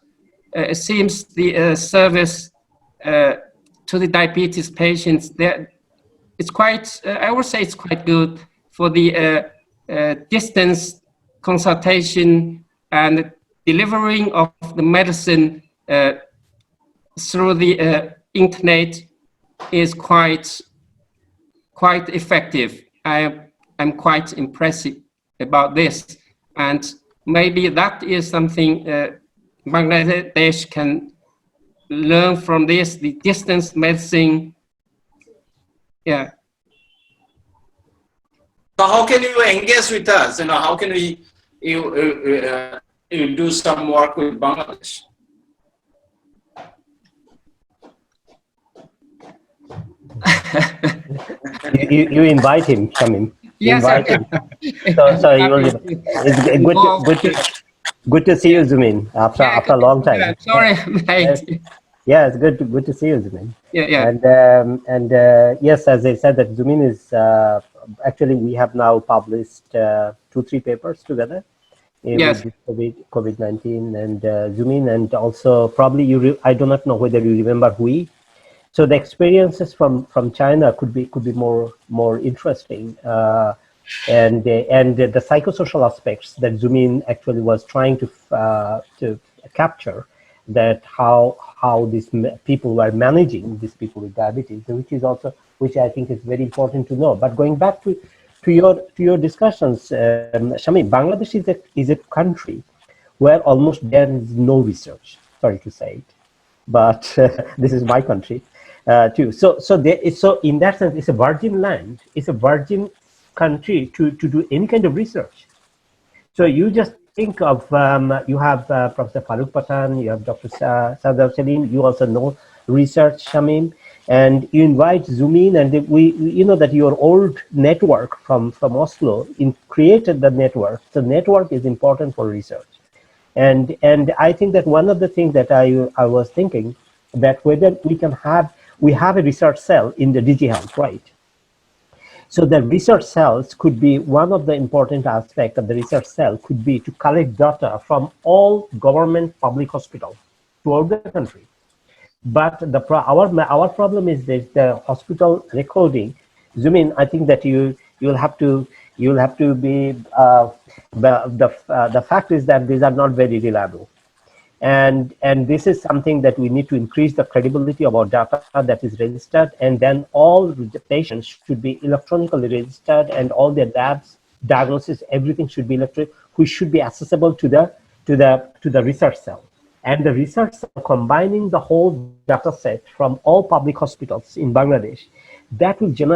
it seems the service to the diabetes patients there, it's quite, I would say it's quite good for the distance consultation and delivering of the medicine through the internet is quite effective. I'm quite impressed about this, and maybe that is something Bangladesh can learn from this, the distance medicine. Yeah. So how can you engage with us? You know, how can we you do some work with Bangladesh? You invite him, Shamim. You Yes, invite him. So you will. It's good to see you, Zumin, after a long time. Yeah, sorry, mate. Yeah, it's good to see you, Zumin. Yeah. And yes, as I said, that Zumin is actually we have now published 2-3 papers together. Yes. With COVID-19 and Zumin, and also probably I do not know whether you remember Hui. So the experiences from China could be more interesting, and the psychosocial aspects that Zumin actually was trying to capture, that how these people were managing these people with diabetes, which I think is very important to know. But going back to your discussions, Shami, Bangladesh is a country where almost there is no research. Sorry to say it, but this is my country. Too. So in that sense, it's a virgin land. It's a virgin country to do any kind of research. So you just think of you have Professor Farooq Pathan, you have Dr. Sadar Salim. You also know research, Shamim, and you invite Zumin, and you know that your old network from Oslo created the network. The network is important for research, and I think that one of the things that I was thinking that whether we have a research cell in the DG Health, right? So the research cells could be one of the important aspects of the research cell could be to collect data from all government public hospitals throughout the country. But our problem is that the hospital recording. Zumin, I think that you'll have to be the fact is that these are not very reliable. And this is something that we need to increase the credibility of our data that is registered, and then all the patients should be electronically registered, and all their labs, diagnosis, everything should be electronic, which should be accessible to the research cell. And the research cell, combining the whole data set from all public hospitals in Bangladesh, that will give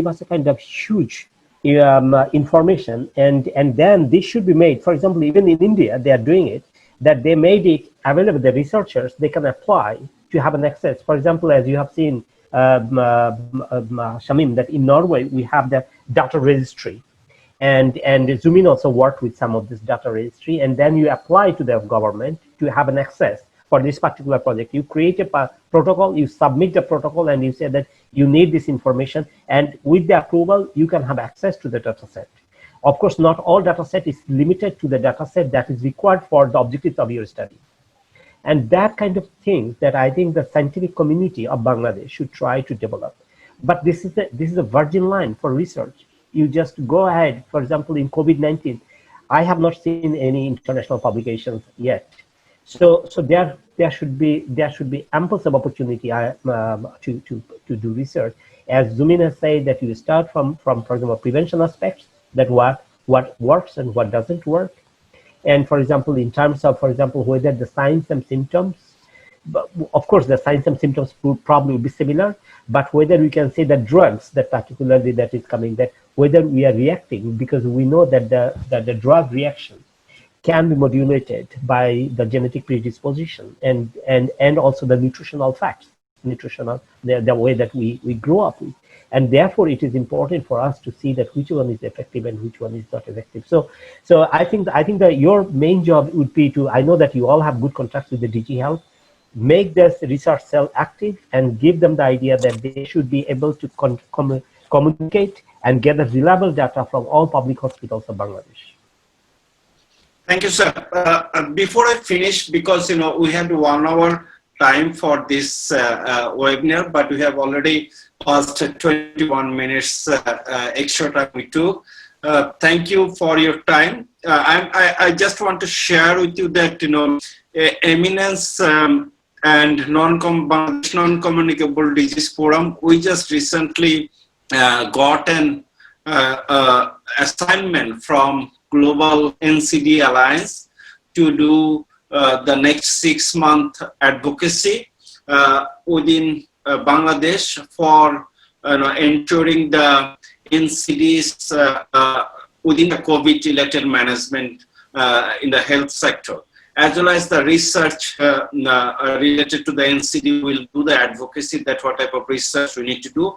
us a kind of huge information, and then this should be made. For example, even in India, they are doing it. That they made it available, the researchers, they can apply to have an access. For example, as you have seen, Shamim, that in Norway, we have the data registry. And Zumin also worked with some of this data registry, and then you apply to the government to have an access for this particular project. You create a protocol, you submit the protocol, and you say that you need this information, and with the approval, you can have access to the data set. Of course, not all data set is limited to the data set that is required for the objectives of your study. And that kind of thing that I think the scientific community of Bangladesh should try to develop. But this is a virgin line for research. You just go ahead. For example, in COVID-19, I have not seen any international publications yet. So there should be ample of opportunity to do research. As Zumin has said, that you start from for example, prevention aspects, that what works and what doesn't work. And for example, in terms of, for example, whether the signs and symptoms, but of course, the signs and symptoms will probably be similar, but whether we can say that drugs that particularly that is coming, that whether we are reacting, because we know that the drug reaction can be modulated by the genetic predisposition and also the nutritional facts. nutritional, the way that we grow up with. And therefore, it is important for us to see that which one is effective and which one is not effective. So I think that your main job would be to, I know that you all have good contacts with the DG Health, make this research cell active and give them the idea that they should be able to communicate and gather reliable data from all public hospitals of Bangladesh. Thank you, sir. Before I finish, because we have 1 hour time for this webinar, but we have already passed 21 minutes extra time we took. Thank you for your time. I just want to share with you that Eminence and Non-Communicable Disease Forum, we just recently got an assignment from Global NCD Alliance to do the next 6-month advocacy within Bangladesh for ensuring the NCDs within the COVID-related management in the health sector, as well as the research related to the NCD. Will do the advocacy, that what type of research we need to do.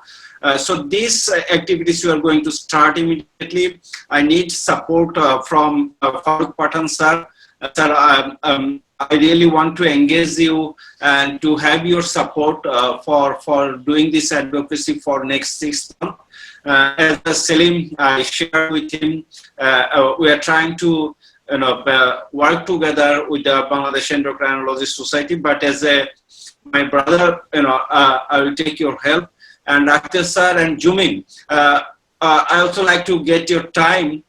So these activities we are going to start immediately. I need support from Farooq Pathan sir. Sir, I really want to engage you and to have your support for doing this advocacy for next 6 months. As Selim, I shared with him, we are trying to work together with the Bangladesh Endocrinology Society. But as my brother, I will take your help. And Akhtar sir and Jumin, I also like to get your time.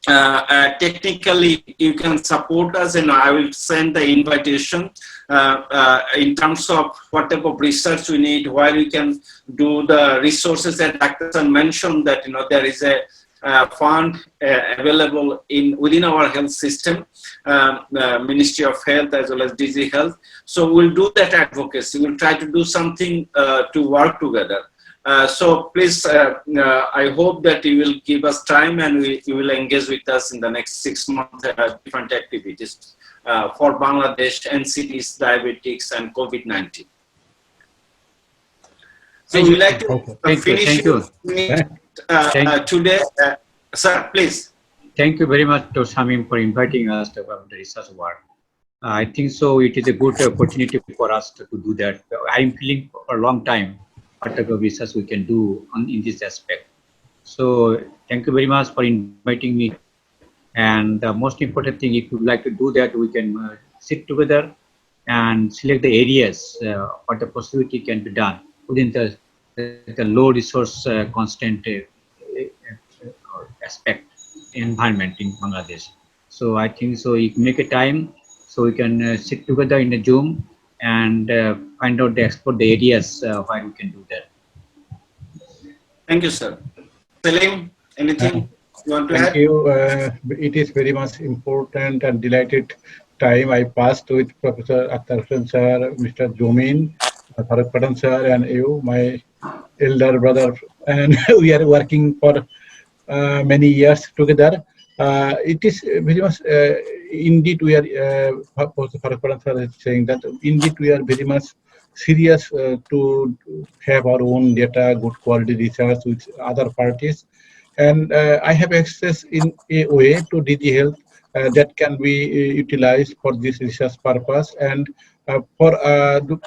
Technically, you can support us, and I will send the invitation in terms of what type of research we need, where we can do the resources. And Dr. Sir mentioned that there is a fund available within our health system, Ministry of Health as well as DG Health. So we'll do that advocacy. We'll try to do something to work together. So please, I hope that you will give us time and you will engage with us in the next 6 months different activities for Bangladesh, NCDs, diabetics, and COVID-19. So we like to finish today. Sir, please. Thank you very much, Dr. Shamim, for inviting us to the research work. I think so. It is a good opportunity for us to do that. I'm feeling for a long time what type of research we can do in this aspect. So thank you very much for inviting me. And the most important thing, if you would like to do that, we can sit together and select the areas what the possibility can be done within the low resource constant aspect environment in Bangladesh. So I think so you can make a time so we can sit together in a Zoom and find out explore the areas where we can do that. Thank you, sir. Selim, anything you want to add? Thank you. It is very much important and delighted time I passed with Professor Akhtar Hussain sir, Mr. Jumin, Farooq Pathan sir, and you, my elder brother, and we are working for many years together. It is very much indeed we are Farooq Pathan sir is saying that indeed we are very much serious to have our own data, good quality research with other parties, and I have access in a way to DG Health that can be utilized for this research purpose. And for good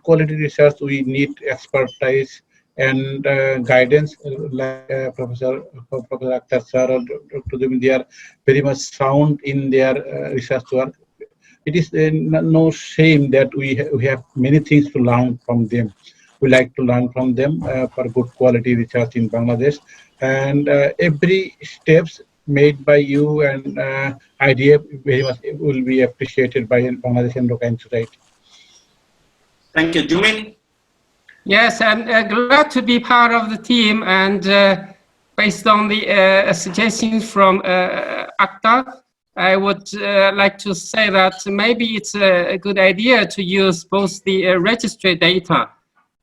quality research, we need expertise and guidance, like Professor Akhtar sir or Dr. Jumin. They are very much sound in their research work. It is no shame that we have many things to learn from them. We like to learn from them for good quality research in Bangladesh, and every steps made by you and idea very much will be appreciated by Bangladesh Endocrine Society. Thank you, Jumin. Yes, I'm glad to be part of the team, and based on the suggestions from Akhtar, I would like to say that maybe it's a good idea to use both the registry data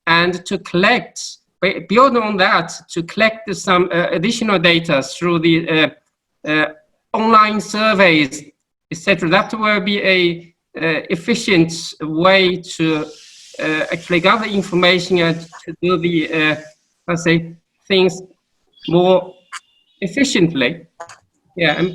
and to collect, beyond on that, to collect some additional data through the online surveys, etc. That will be a efficient way to actually gather information and to do the, let's say, things more efficiently. Yeah.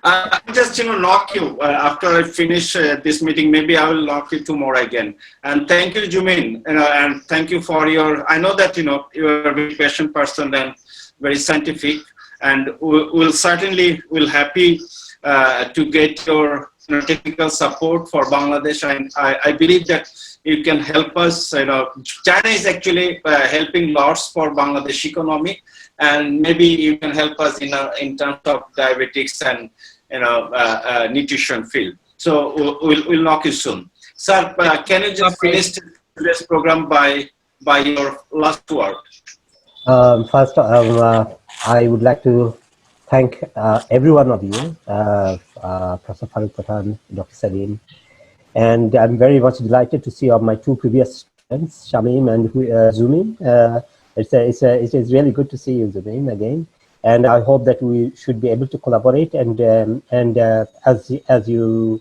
I'll just knock you after I finish this meeting. Maybe I will knock you tomorrow again. And thank you, Jumin, and thank you for your. I know that you're a very patient person and very scientific, and we'll certainly happy to get your technical support for Bangladesh. And I believe that you can help us. China is actually helping lots for Bangladesh economy, and maybe you can help us in terms of diabetics and nutrition field. So we'll knock you soon. Sir, can you just finish today's program by your last word? First, I would like to thank every one of you, Professor Farooq Pathan, Dr. Salim, and I'm very much delighted to see all my two previous students, Shamim and Zumin. It is really good to see you, Zumin, again. And I hope that we should be able to collaborate. And as you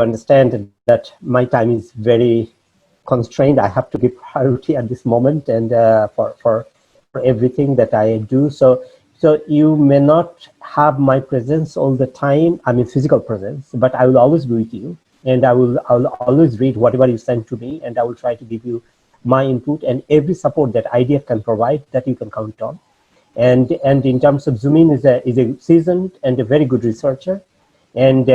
understand that my time is very constrained, I have to give priority at this moment and for everything that I do. So you may not have my presence all the time. I mean, physical presence, but I will always be with you, and I'll always read whatever you send to me, and I will try to give you my input and every support that IDF can provide, that you can count on. And in terms of Zumin is a seasoned and a very good researcher. And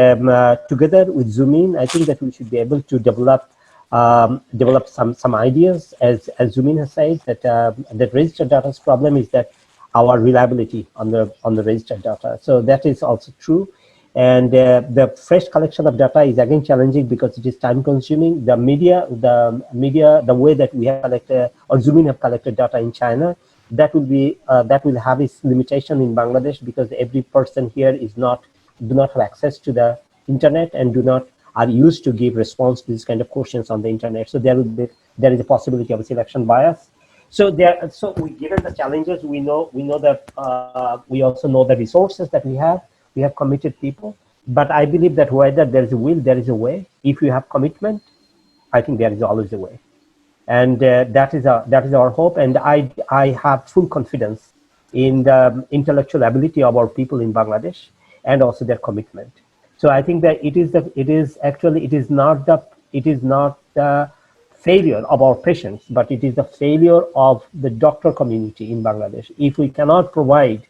together with Zumin, I think that we should be able to develop some ideas. As Zumin has said, that registered data's problem is that our reliability on the registered data. So that is also true. And the fresh collection of data is again challenging because it is time consuming. The way that we have collected, or Zumin have collected data in China, that will have its limitation in Bangladesh, because every person here do not have access to the internet and are used to give response to these kind of questions on the internet. So there is a possibility of a selection bias. So given the challenges, we know that we also know the resources that we have. We have committed people, but I believe that whether there is a will, there is a way. If you have commitment, I think there is always a way, and that is our hope. And I have full confidence in the intellectual ability of our people in Bangladesh and also their commitment. So I think that it is not the failure of our patients, but it is the failure of the doctor community in Bangladesh. If we cannot provide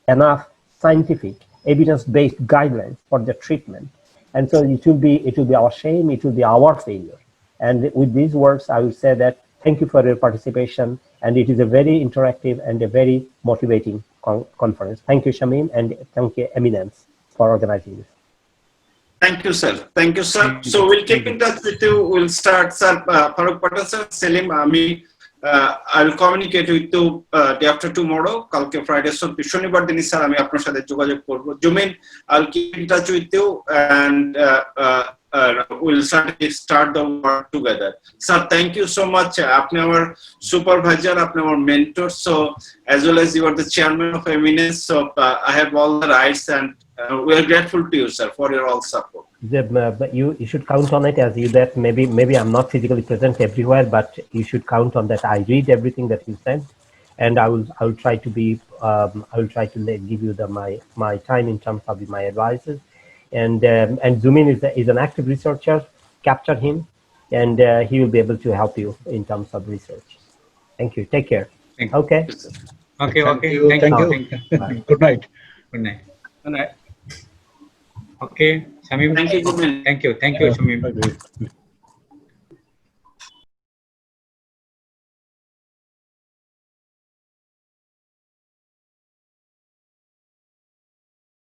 enough scientific evidence-based guidelines for the treatment, and so it will be our shame, it will be our failure. And with these words, I will say that thank you for your participation, and it is a very interactive and a very motivating conference. Thank you, Shamim, and thank you, Eminence, for organizing this. Thank you, sir. Thank you, sir. So we'll keep in touch with you. We'll start, sir. Farooq Pathan, sir, Selim, I'll communicate with you day after tomorrow. Kalke Friday, so shonibar dini sir, ami apnar sathe jogajog korbo. Jumin, I'll keep in touch with you, and we'll start the work together. Sir, thank you so much. Apni our supervisor, apni our mentor. So as well as you are the chairman of Eminence, so I have all the rights, and we are grateful to you, sir, for your all support. But you should count on it that maybe I'm not physically present everywhere, but you should count on that. I read everything that you send, and I will try to give you my time in terms of my advices. And Zumin is an active researcher. Capture him, and he will be able to help you in terms of research. Thank you. Take care. Okay. Okay. Thank you. Good night. Good night. Good night. Okay, Shamim. Thank you, Jumin. Thank you, Shamim.